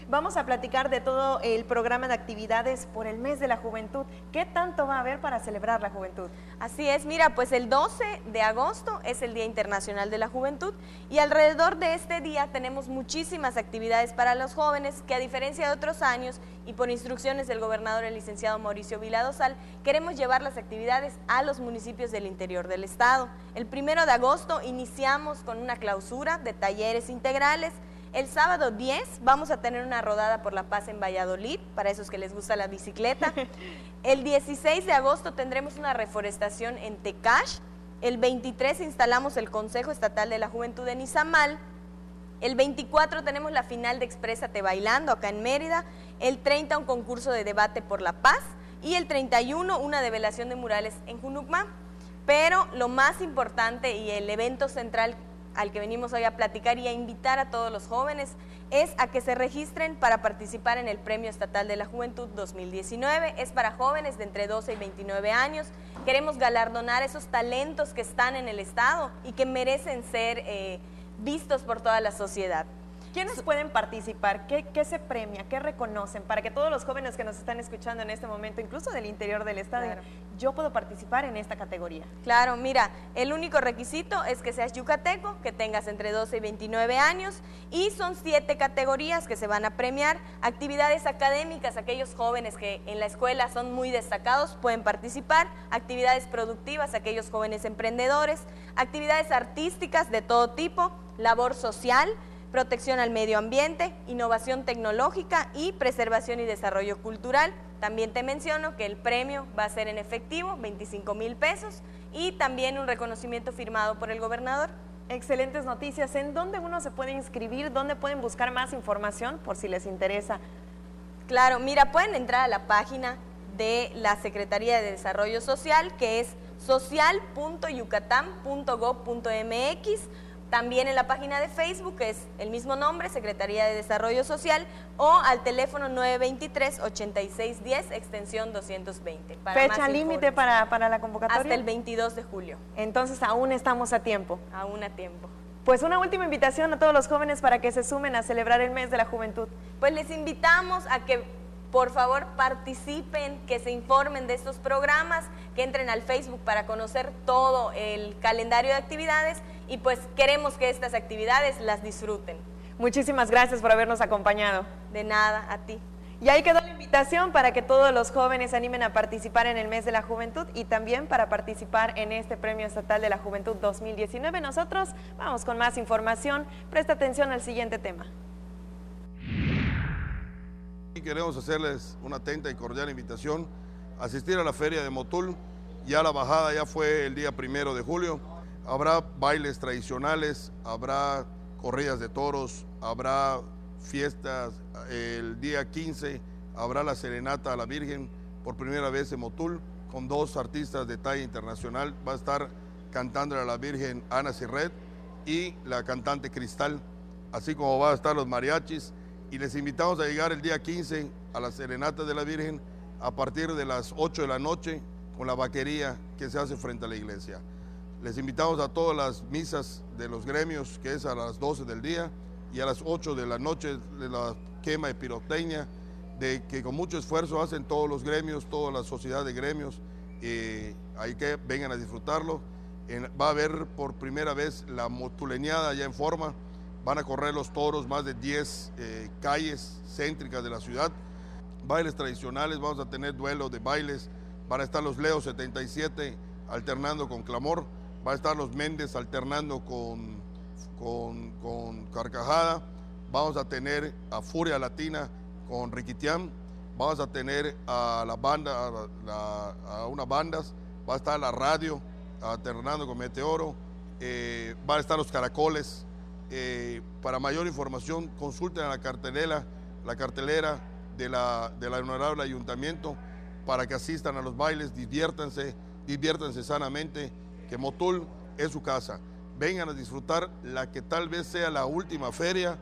Vamos a platicar de todo el programa de actividades por el mes de la juventud. ¿Qué tanto va a haber para celebrar la juventud? Así es, mira, pues el 12 de agosto es el Día Internacional de la Juventud y alrededor de este día tenemos muchísimas actividades para los jóvenes que, a diferencia de otros años y por instrucciones del gobernador, el licenciado Mauricio Vila Dosal, queremos llevar las actividades a los municipios del interior del estado. El 1 de agosto iniciamos con una clausura de talleres integrales. El sábado 10 vamos a tener una rodada por la paz en Valladolid, para esos que les gusta la bicicleta. El 16 de agosto tendremos una reforestación en Tecash. El 23 instalamos el Consejo Estatal de la Juventud en Izamal. El 24 tenemos la final de Exprésate Bailando acá en Mérida. El 30 un concurso de debate por la paz. Y el 31 una develación de murales en Junucmá. Pero lo más importante y el evento central al que venimos hoy a platicar y a invitar a todos los jóvenes es a que se registren para participar en el Premio Estatal de la Juventud 2019. Es para jóvenes de entre 12 y 29 años. Queremos galardonar esos talentos que están en el estado y que merecen ser vistos por toda la sociedad. ¿Quiénes pueden participar? ¿Qué se premia? ¿Qué reconocen? Para que todos los jóvenes que nos están escuchando en este momento, incluso del interior del estado, claro, yo puedo participar en esta categoría. Claro, mira, el único requisito es que seas yucateco, que tengas entre 12 y 29 años y son 7 categorías que se van a premiar. Actividades académicas, aquellos jóvenes que en la escuela son muy destacados pueden participar. Actividades productivas, aquellos jóvenes emprendedores. Actividades artísticas de todo tipo. Labor social. protección al medio ambiente, innovación tecnológica y preservación y desarrollo cultural. También te menciono que el premio va a ser en efectivo, 25,000 pesos, y también un reconocimiento firmado por el gobernador. Excelentes noticias. ¿En dónde uno se puede inscribir? ¿Dónde pueden buscar más información por si les interesa? Claro, mira, pueden entrar a la página de la Secretaría de Desarrollo Social, que es social.yucatán.gov.mx. También en la página de Facebook, que es el mismo nombre, Secretaría de Desarrollo Social, o al teléfono 923-8610, extensión 220. ¿Fecha límite para la convocatoria? Hasta el 22 de julio. Entonces aún estamos a tiempo. Aún a tiempo. Pues una última invitación a todos los jóvenes para que se sumen a celebrar el mes de la juventud. Pues les invitamos a que por favor participen, que se informen de estos programas, que entren al Facebook para conocer todo el calendario de actividades y pues queremos que estas actividades las disfruten. Muchísimas gracias por habernos acompañado. De nada, a ti. Y ahí quedó la invitación para que todos los jóvenes se animen a participar en el mes de la juventud y también para participar en este Premio Estatal de la Juventud 2019. Nosotros vamos con más información. Presta atención al siguiente tema. Y queremos hacerles una atenta y cordial invitación a asistir a la Feria de Motul. Ya la bajada ya fue el día 1 de julio. Habrá bailes tradicionales, habrá corridas de toros, habrá fiestas. El día 15 habrá la serenata a la Virgen por primera vez en Motul con 2 artistas de talla internacional. Va a estar cantando a la Virgen Ana Sirret y la cantante Cristal, así como va a estar los mariachis. Y les invitamos a llegar el día 15 a la serenata de la Virgen a partir de las 8 de la noche con la vaquería que se hace frente a la iglesia. Les invitamos a todas las misas de los gremios, que es a las 12 del día, y a las 8 de la noche de la quema de pirotecnia, de que con mucho esfuerzo hacen todos los gremios, toda la sociedad de gremios, ahí que vengan a disfrutarlo. Va a haber por primera vez la motuleñada ya en forma. Van a correr los toros, más de 10 calles céntricas de la ciudad. Bailes tradicionales, vamos a tener duelos de bailes. Van a estar los Leo 77 alternando con Clamor. Va a estar los Méndez alternando con Carcajada. Vamos a tener a Furia Latina con Riquitián. Vamos a tener a la banda, a unas bandas. Va a estar la radio alternando con Meteoro. Van a estar los Caracoles. Para mayor información consulten a la cartelera de la Honorable Ayuntamiento para que asistan a los bailes, diviértanse sanamente, que Motul es su casa. Vengan a disfrutar la que tal vez sea la última feria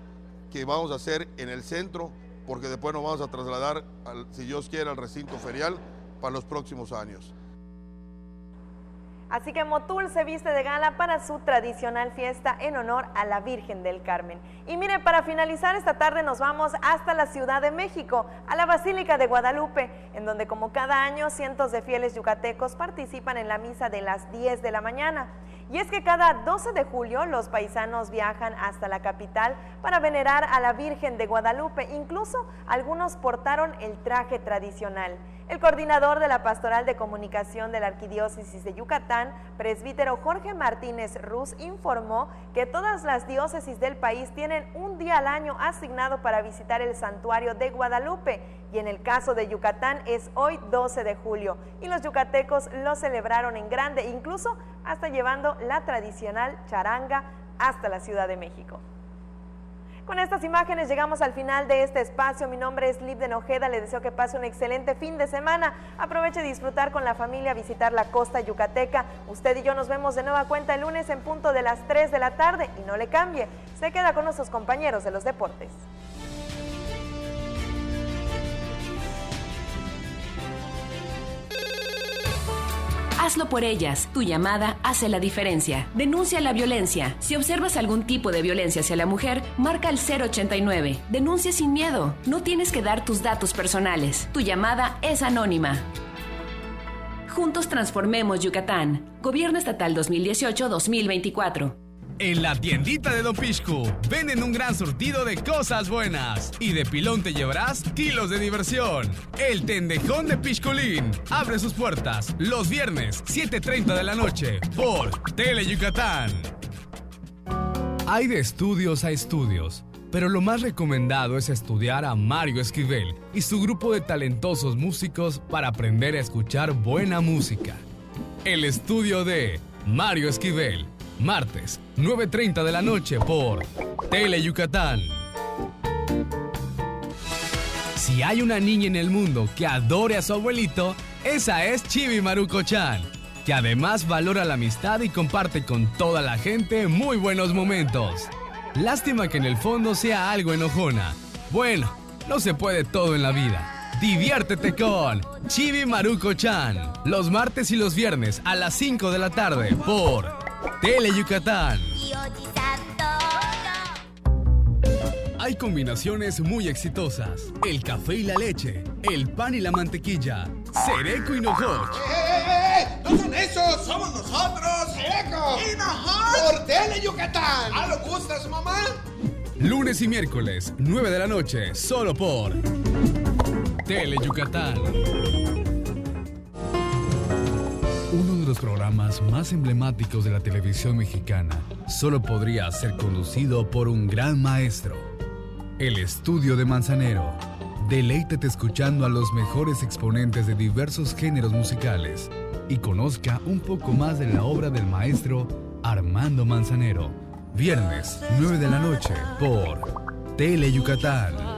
que vamos a hacer en el centro, porque después nos vamos a trasladar, si Dios quiere, al recinto ferial para los próximos años. Así que Motul se viste de gala para su tradicional fiesta en honor a la Virgen del Carmen. Y mire, para finalizar esta tarde nos vamos hasta la Ciudad de México, a la Basílica de Guadalupe, en donde como cada año cientos de fieles yucatecos participan en la misa de las 10 de la mañana. Y es que cada 12 de julio los paisanos viajan hasta la capital para venerar a la Virgen de Guadalupe. Incluso algunos portaron el traje tradicional. El coordinador de la Pastoral de Comunicación de la Arquidiócesis de Yucatán, presbítero Jorge Martínez Ruz, informó que todas las diócesis del país tienen un día al año asignado para visitar el santuario de Guadalupe, y en el caso de Yucatán es hoy 12 de julio, y los yucatecos lo celebraron en grande, incluso hasta llevando la tradicional charanga hasta la Ciudad de México. Con estas imágenes llegamos al final de este espacio. Mi nombre es Liv de Nojeda, le deseo que pase un excelente fin de semana. Aproveche de disfrutar con la familia, visitar la costa yucateca. Usted y yo nos vemos de nueva cuenta el lunes en punto de las 3 de la tarde y no le cambie, se queda con nuestros compañeros de los deportes. Hazlo por ellas. Tu llamada hace la diferencia. Denuncia la violencia. Si observas algún tipo de violencia hacia la mujer, marca el 089. Denuncia sin miedo. No tienes que dar tus datos personales. Tu llamada es anónima. Juntos transformemos Yucatán. Gobierno Estatal 2018-2024. En la tiendita de Don Pixcu venden un gran surtido de cosas buenas y de pilón te llevarás kilos de diversión. El Tendejón de Pixculín abre sus puertas los viernes 7:30 de la noche por Tele Yucatán. Hay de estudios a estudios, pero lo más recomendado es estudiar a Mario Esquivel y su grupo de talentosos músicos para aprender a escuchar buena música. El estudio de Mario Esquivel, martes, 9:30 de la noche por Tele Yucatán. Si hay una niña en el mundo que adore a su abuelito, esa es Chibi Maruko-chan, que además valora la amistad y comparte con toda la gente muy buenos momentos. Lástima que en el fondo sea algo enojona. Bueno, no se puede todo en la vida. Diviértete con Chibi Maruko-chan, los martes y los viernes a las 5 de la tarde por Tele Yucatán. Hay combinaciones muy exitosas. El café y la leche, el pan y la mantequilla, Cereco y Nojoch. ¡No son esos! ¡Somos nosotros! ¡Cereco! ¡Y Nojoch! ¡Por Tele Yucatán! ¿Ah, lo gustas, mamá? Lunes y miércoles, 9 de la noche, solo por Tele Yucatán. Uno de los programas más emblemáticos de la televisión mexicana solo podría ser conducido por un gran maestro. El Estudio de Manzanero. Deleítate escuchando a los mejores exponentes de diversos géneros musicales y conozca un poco más de la obra del maestro Armando Manzanero. Viernes, 9 de la noche, por Tele Yucatán.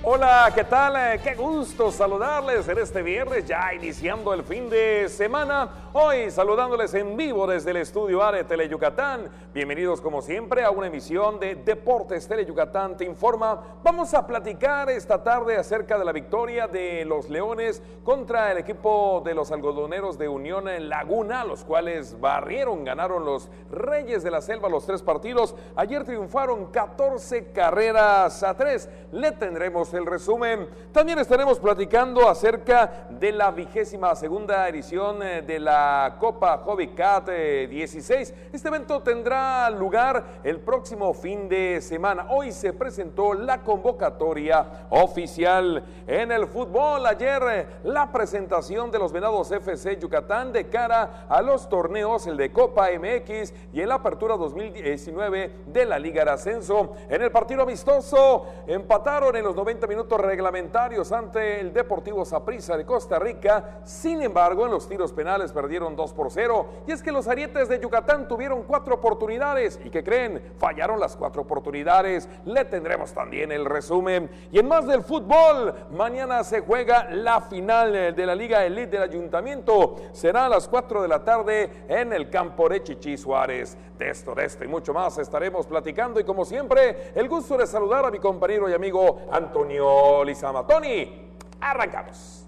Hola, ¿qué tal? Qué gusto saludarles en este viernes, ya iniciando el fin de semana. Hoy saludándoles en vivo desde el estudio A de Tele Yucatán. Bienvenidos como siempre a una emisión de Deportes Tele Yucatán Te Informa. Vamos a platicar esta tarde acerca de la victoria de los Leones contra el equipo de los algodoneros de Unión Laguna, los cuales ganaron los Reyes de la Selva los 3 partidos. Ayer triunfaron 14 carreras a 3. Le tendremos el resumen. También estaremos platicando acerca de la 22ª edición de la Copa Hobby Cat 16. Este evento tendrá lugar el próximo fin de semana. Hoy se presentó la convocatoria oficial. En el fútbol, ayer la presentación de los Venados FC Yucatán de cara a los torneos, el de Copa MX y el Apertura 2019 de la Liga de Ascenso. En el partido amistoso empataron en los 90 minutos reglamentarios ante el Deportivo Saprissa de Costa Rica. Sin embargo, en los tiros penales perdieron 2-0. Y es que los Arietes de Yucatán tuvieron 4 oportunidades. ¿Y qué creen? Fallaron las 4 oportunidades. Le tendremos también el resumen. Y en más del fútbol, mañana se juega la final de la Liga Elite del Ayuntamiento. Será a las 4 de la tarde en el campo de Chichi Suárez. De esto y mucho más estaremos platicando. Y como siempre, el gusto de saludar a mi compañero y amigo Antonio Lizama. Tony, arrancamos.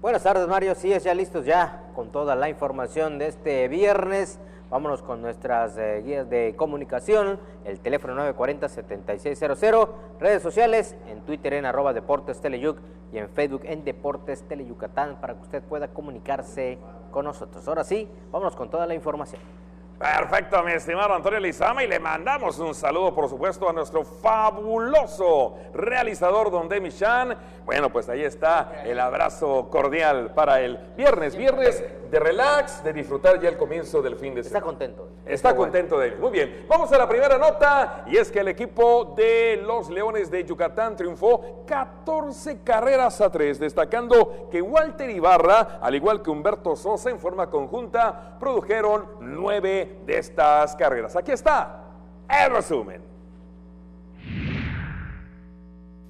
Buenas tardes, Mario. Sí, ya listos ya con toda la información de este viernes. Vámonos con nuestras guías de comunicación, el teléfono 940-7600, redes sociales, en Twitter en @Deportes Teleyuc y en Facebook en Deportes Teleyucatán para que usted pueda comunicarse con nosotros. Ahora sí, vámonos con toda la información. Perfecto, mi estimado Antonio Lizama, y le mandamos un saludo, por supuesto, a nuestro fabuloso realizador, don Demi Chan. Bueno, pues ahí está el abrazo cordial para el viernes de relax, de disfrutar ya el comienzo del fin de semana. Está contento. Está contento de él. Muy bien, vamos a la primera nota, y es que el equipo de los Leones de Yucatán triunfó 14 carreras a 3, destacando que Walter Ibarra, al igual que Humberto Sosa, en forma conjunta, produjeron 9 de estas carreras. Aquí está el resumen.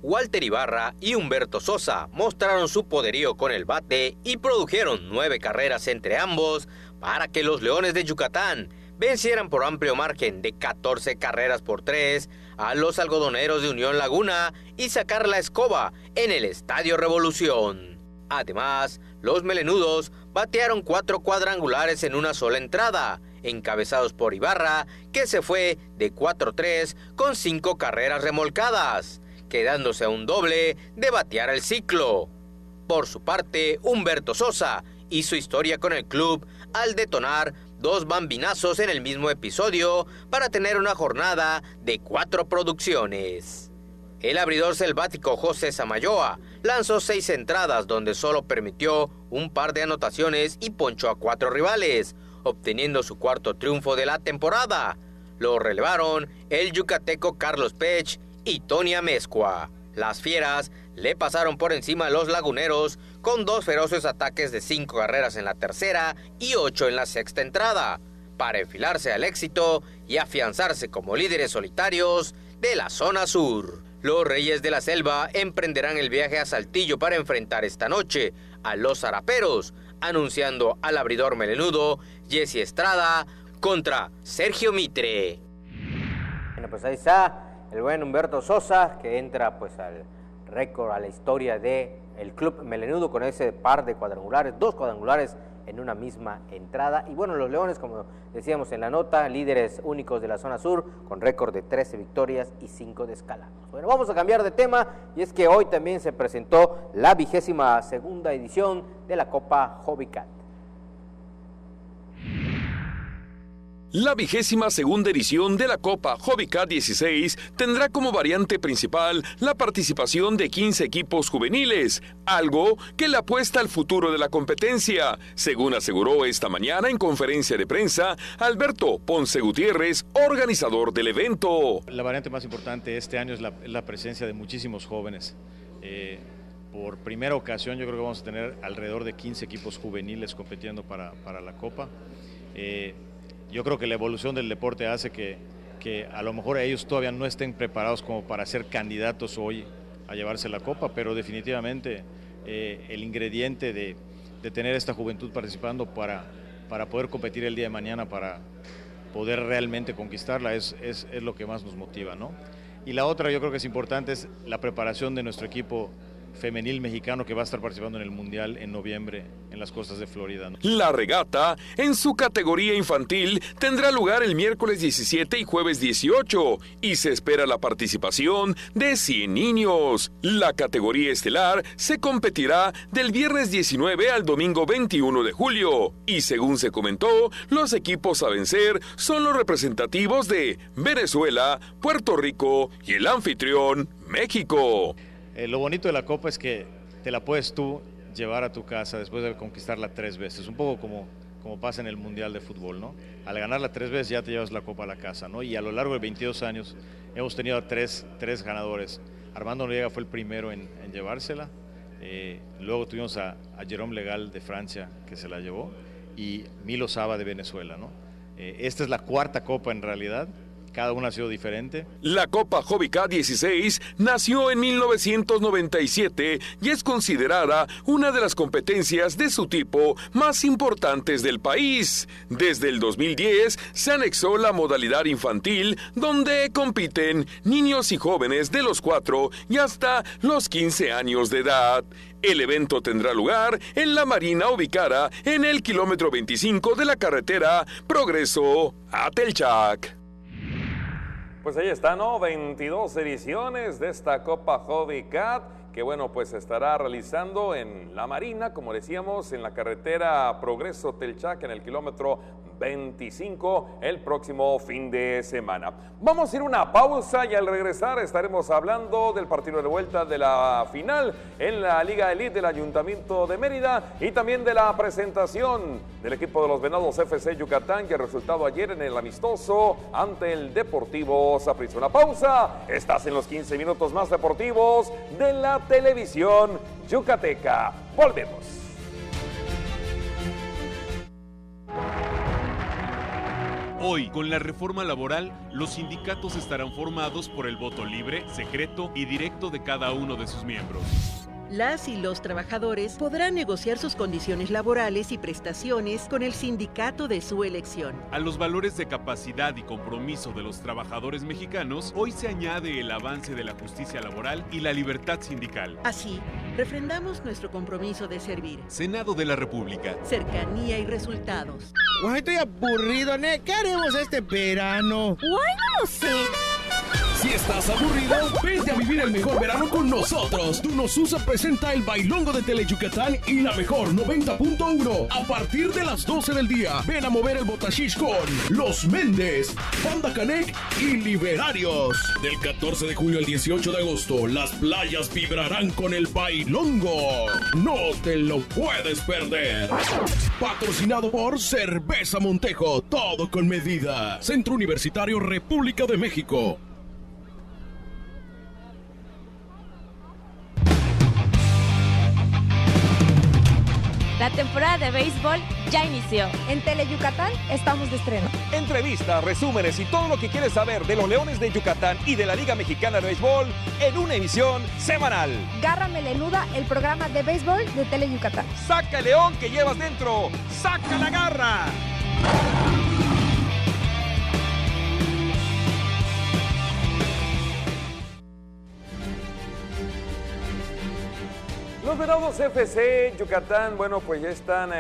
Walter Ibarra y Humberto Sosa mostraron su poderío con el bate y produjeron 9 carreras entre ambos para que los Leones de Yucatán vencieran por amplio margen de 14 carreras por 3 a los algodoneros de Unión Laguna y sacar la escoba en el Estadio Revolución. Además, los melenudos batearon 4 cuadrangulares en una sola entrada, encabezados por Ibarra, que se fue de 4-3 con 5 carreras remolcadas, quedándose a un doble de batear el ciclo. Por su parte, Humberto Sosa hizo historia con el club al detonar 2 bambinazos en el mismo episodio para tener una jornada de 4 producciones. El abridor selvático José Samayoa lanzó 6 entradas donde solo permitió un par de anotaciones y ponchó a 4 rivales, obteniendo su 4º triunfo de la temporada. Lo relevaron el yucateco Carlos Pech y Tony Amezcua. Las Fieras le pasaron por encima a los Laguneros con 2 feroces ataques de 5 carreras en la tercera y 8 en la sexta entrada, para enfilarse al éxito y afianzarse como líderes solitarios de la zona sur. Los Reyes de la Selva emprenderán el viaje a Saltillo para enfrentar esta noche a los Zaraperos, anunciando al abridor melenudo Jesse Estrada contra Sergio Mitre. Bueno, pues ahí está el buen Humberto Sosa, que entra pues al récord, a la historia de el club melenudo con ese par de cuadrangulares, 2 cuadrangulares en una misma entrada. Y bueno, los Leones, como decíamos en la nota, líderes únicos de la zona sur, con récord de 13 victorias y 5 descalabros. Bueno, vamos a cambiar de tema, y es que hoy también se presentó la 22ª edición de la Copa Hobbycat. La 22ª edición de la Copa Hobbycat 16 tendrá como variante principal la participación de 15 equipos juveniles, algo que le apuesta al futuro de la competencia, según aseguró esta mañana en conferencia de prensa Alberto Ponce Gutiérrez, organizador del evento. La variante más importante este año es la presencia de muchísimos jóvenes. Por primera ocasión yo creo que vamos a tener alrededor de 15 equipos juveniles compitiendo para la Copa. Yo creo que la evolución del deporte hace que a lo mejor ellos todavía no estén preparados como para ser candidatos hoy a llevarse la Copa, pero definitivamente el ingrediente de tener esta juventud participando para poder competir el día de mañana, para poder realmente conquistarla, es lo que más nos motiva, ¿no? Y la otra yo creo que es importante es la preparación de nuestro equipo femenil mexicano que va a estar participando en el Mundial en noviembre en las costas de Florida, ¿no? La regata, en su categoría infantil, tendrá lugar el miércoles 17 y jueves 18, y se espera la participación de 100 niños. La categoría estelar se competirá del viernes 19 al domingo 21 de julio, y según se comentó, los equipos a vencer son los representativos de Venezuela, Puerto Rico y el anfitrión, México. Lo bonito de la Copa es que te la puedes tú llevar a tu casa después de conquistarla 3 veces, un poco como pasa en el Mundial de Fútbol, ¿no? Al ganarla 3 veces ya te llevas la Copa a la casa, ¿no? Y a lo largo de 22 años hemos tenido a tres ganadores. Armando Noriega fue el primero en llevársela, luego tuvimos a Jérôme Legal de Francia, que se la llevó, y Milo Saba de Venezuela, ¿no? Esta es la 4ª Copa en realidad. Cada una ha sido diferente. La Copa Hobbycat 16 nació en 1997 y es considerada una de las competencias de su tipo más importantes del país. Desde el 2010 se anexó la modalidad infantil, donde compiten niños y jóvenes de los 4 y hasta los 15 años de edad. El evento tendrá lugar en la Marina ubicada en el kilómetro 25 de la carretera Progreso a Telchac. Pues ahí está, ¿no? 22 ediciones de esta Copa Hobbycat, que bueno, pues se estará realizando en la Marina, como decíamos, en la carretera Progreso Telchac, en el kilómetro 25, el próximo fin de semana. Vamos a ir a una pausa y al regresar estaremos hablando del partido de vuelta de la final en la Liga Elite del Ayuntamiento de Mérida y también de la presentación del equipo de los Venados FC Yucatán, que resultado ayer en el amistoso ante el Deportivo Saprissa. Una pausa, estás en los 15 minutos más deportivos de la televisión yucateca. Volvemos. Hoy, con la reforma laboral, los sindicatos estarán formados por el voto libre, secreto y directo de cada uno de sus miembros. Las y los trabajadores podrán negociar sus condiciones laborales y prestaciones con el sindicato de su elección. A los valores de capacidad y compromiso de los trabajadores mexicanos, hoy se añade el avance de la justicia laboral y la libertad sindical. Así, refrendamos nuestro compromiso de servir. Senado de la República. Cercanía y resultados. Estoy aburrido, ¿Qué haremos este verano? No lo sé. Si estás aburrido, vente a vivir el mejor verano con nosotros. Tunosusa presenta el bailongo de Teleyucatán y la mejor 90.1. A partir de las 12 del día, ven a mover el botashish con Los Méndez, Banda Canec y Liberarios. Del 14 de julio al 18 de agosto, las playas vibrarán con el bailongo. No te lo puedes perder. Patrocinado por Cerveza Montejo, todo con medida. Centro Universitario República de México. La temporada de béisbol ya inició. En Teleyucatán estamos de estreno. Entrevistas, resúmenes y todo lo que quieres saber de los Leones de Yucatán y de la Liga Mexicana de Béisbol en una emisión semanal. Garra Melenuda, el programa de béisbol de Teleyucatán. ¡Saca el león que llevas dentro! ¡Saca la garra! Los Venados FC Yucatán, bueno, pues ya están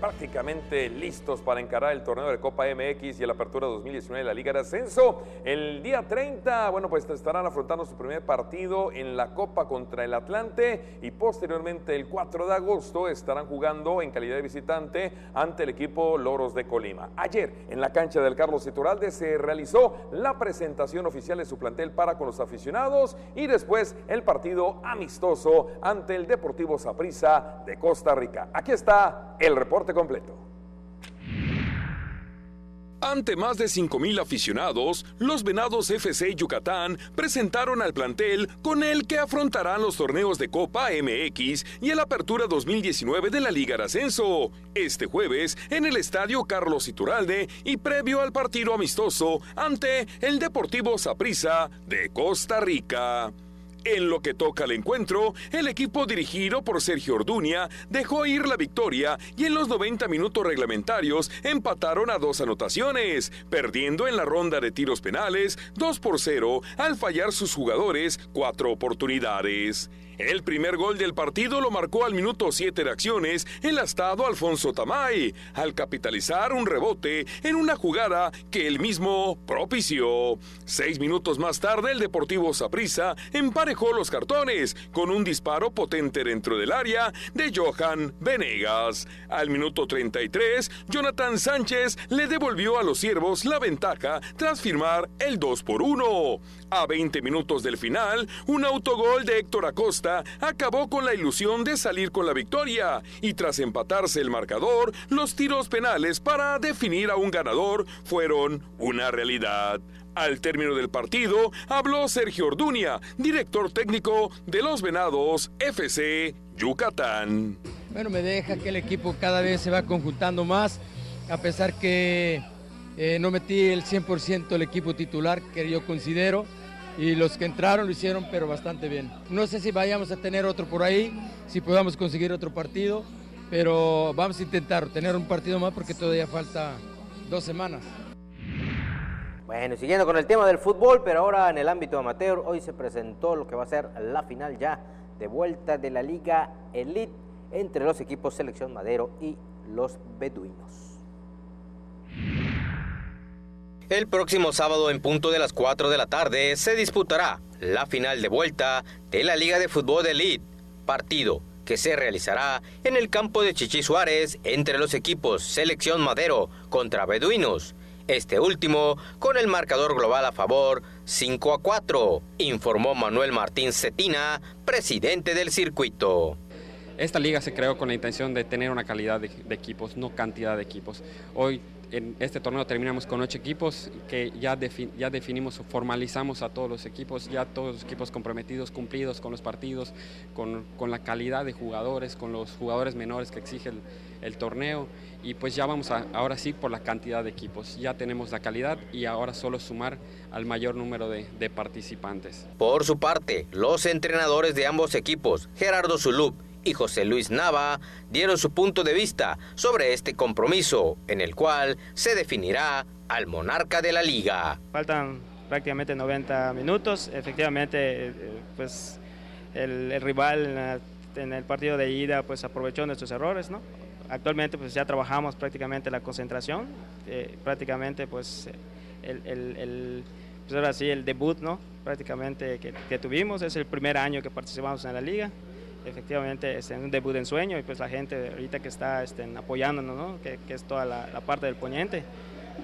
prácticamente listos para encarar el torneo de Copa MX y la Apertura 2019 de la Liga de Ascenso. El día 30, bueno, pues estarán afrontando su primer partido en la Copa contra el Atlante y posteriormente el 4 de agosto estarán jugando en calidad de visitante ante el equipo Loros de Colima. Ayer, en la cancha del Carlos Iturralde, se realizó la presentación oficial de su plantel para con los aficionados y después el partido amistoso ante el Deportivo Saprissa de Costa Rica. Aquí está el reporte completo. Ante más de 5,000 aficionados, los Venados FC Yucatán presentaron al plantel con el que afrontarán los torneos de Copa MX y el Apertura 2019 de la Liga de Ascenso, este jueves en el Estadio Carlos Iturralde y previo al partido amistoso ante el Deportivo Saprissa de Costa Rica. En lo que toca al encuentro, el equipo dirigido por Sergio Orduña dejó ir la victoria y en los 90 minutos reglamentarios empataron a 2 anotaciones, perdiendo en la ronda de tiros penales 2-0 al fallar sus jugadores 4 oportunidades. El primer gol del partido lo marcó al minuto 7 de acciones el astado Alfonso Tamay, al capitalizar un rebote en una jugada que él mismo propició. 6 minutos más tarde, el Deportivo Saprissa emparejó los cartones con un disparo potente dentro del área de Johan Venegas. Al minuto 33, Jonathan Sánchez le devolvió a los Ciervos la ventaja tras firmar el 2-1. A 20 minutos del final, un autogol de Héctor Acosta acabó con la ilusión de salir con la victoria y tras empatarse el marcador, los tiros penales para definir a un ganador fueron una realidad. Al término del partido, habló Sergio Orduña, director técnico de los Venados FC Yucatán. Bueno, me deja que el equipo cada vez se va conjuntando más, a pesar que no metí el 100% del equipo titular que yo considero, y los que entraron lo hicieron pero bastante bien. No sé si vayamos a tener otro por ahí, si podamos conseguir otro partido, pero vamos a intentar tener un partido más porque todavía falta 2 semanas. Bueno, siguiendo con el tema del fútbol, pero ahora en el ámbito amateur, hoy se presentó lo que va a ser la final ya de vuelta de la Liga Elite entre los equipos Selección Madero y los Beduinos. El próximo sábado en punto de las 4 de la tarde se disputará la final de vuelta de la Liga de Fútbol Elite, partido que se realizará en el campo de Chichi Suárez entre los equipos Selección Madero contra Beduinos, este último con el marcador global a favor 5-4, informó Manuel Martín Cetina, presidente del circuito. Esta liga se creó con la intención de tener una calidad de equipos, no cantidad de equipos. Hoy en este torneo terminamos con 8 equipos que ya definimos, formalizamos a todos los equipos, ya todos los equipos comprometidos, cumplidos con los partidos, con la calidad de jugadores, con los jugadores menores que exige el torneo, y pues ya vamos ahora sí por la cantidad de equipos, ya tenemos la calidad y ahora solo sumar al mayor número de participantes. Por su parte, los entrenadores de ambos equipos, Gerardo Zulup y José Luis Nava, dieron su punto de vista sobre este compromiso, en el cual se definirá al monarca de la liga. Faltan prácticamente 90 minutos, efectivamente pues el rival en el partido de ida pues aprovechó nuestros errores, ¿no? Actualmente pues ya trabajamos prácticamente la concentración, prácticamente pues pues ahora sí, el debut, ¿no? Prácticamente que tuvimos, es el primer año que participamos en la liga. Efectivamente es un debut de ensueño y pues la gente ahorita que está apoyándonos, ¿no? que es toda la parte del poniente,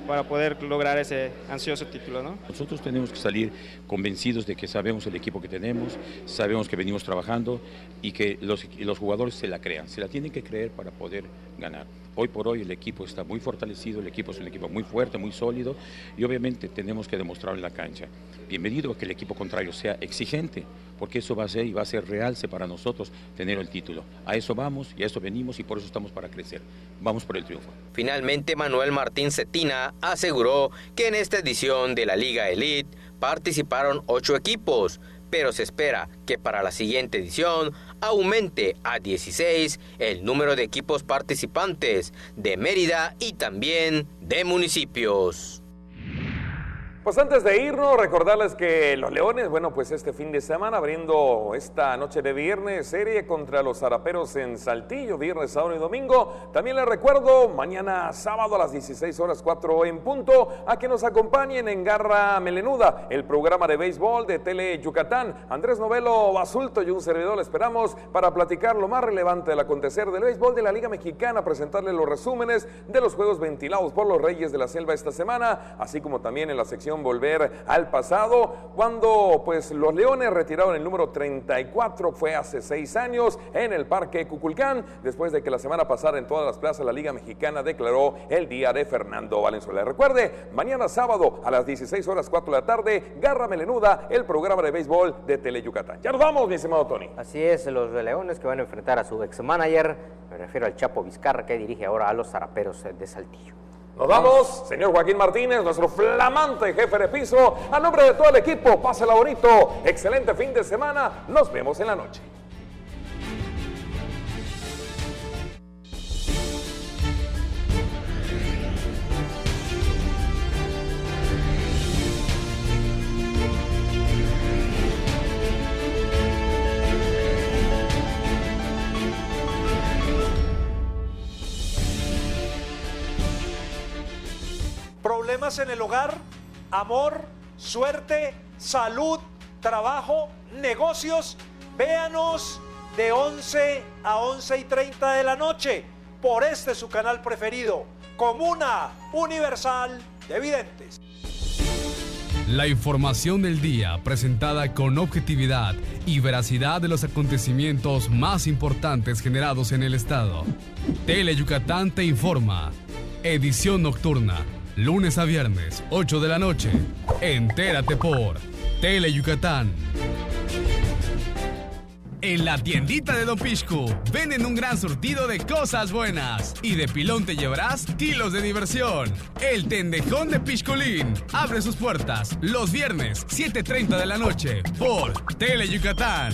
para poder lograr ese ansioso título, ¿no? Nosotros tenemos que salir convencidos de que sabemos el equipo que tenemos, sabemos que venimos trabajando y que los jugadores se la crean, se la tienen que creer para poder ganar. Hoy por hoy el equipo está muy fortalecido, el equipo es un equipo muy fuerte, muy sólido y obviamente tenemos que demostrarlo en la cancha. Bienvenido a que el equipo contrario sea exigente, porque eso va a ser y va a ser realce para nosotros tener el título. A eso vamos y a eso venimos y por eso estamos para crecer. Vamos por el triunfo. Finalmente, Manuel Martín Cetina aseguró que en esta edición de la Liga Elite participaron 8 equipos, pero se espera que para la siguiente edición aumente a 16 el número de equipos participantes de Mérida y también de municipios. Pues antes de irnos, recordarles que los Leones, bueno, pues este fin de semana abriendo esta noche de viernes, serie contra los Zaraperos en Saltillo, viernes, sábado y domingo. También les recuerdo, mañana sábado a las 16:04 en punto, a que nos acompañen en Garra Melenuda, el programa de béisbol de Tele Yucatán. Andrés Novelo Basulto y un servidor le esperamos para platicar lo más relevante del acontecer del béisbol de la Liga Mexicana, presentarles los resúmenes de los juegos ventilados por los Reyes de la Selva esta semana, así como también en la sección Volver al Pasado, cuando pues los Leones retiraron el número 34, fue hace 6 años en el Parque Cuculcán, después de que la semana pasada en todas las plazas la Liga Mexicana declaró el día de Fernando Valenzuela. Recuerde, mañana sábado a las 16:04 de la tarde, Garra Melenuda, el programa de béisbol de Tele Yucatán. Ya nos vamos, mi estimado Tony. Así es, los Leones que van a enfrentar a su ex-manager, me refiero al Chapo Vizcarra, que dirige ahora a los Zaraperos de Saltillo. Nos vamos, señor Joaquín Martínez, nuestro flamante jefe de piso. A nombre de todo el equipo, pásela bonito, excelente fin de semana, nos vemos en la noche. Problemas en el hogar, amor, suerte, salud, trabajo, negocios. Véanos de 11 a 11:30 de la noche por su canal preferido, Comuna Universal de Videntes. La información del día presentada con objetividad y veracidad de los acontecimientos más importantes generados en el estado. Tele Yucatán te informa. Edición nocturna. Lunes a viernes, 8 de la noche. Entérate por Tele Yucatán. En la tiendita de Don Pixcu venden un gran surtido de cosas buenas. Y de pilón te llevarás kilos de diversión. El Tendejón de Pixculín abre sus puertas los viernes, 7:30 de la noche por Tele Yucatán.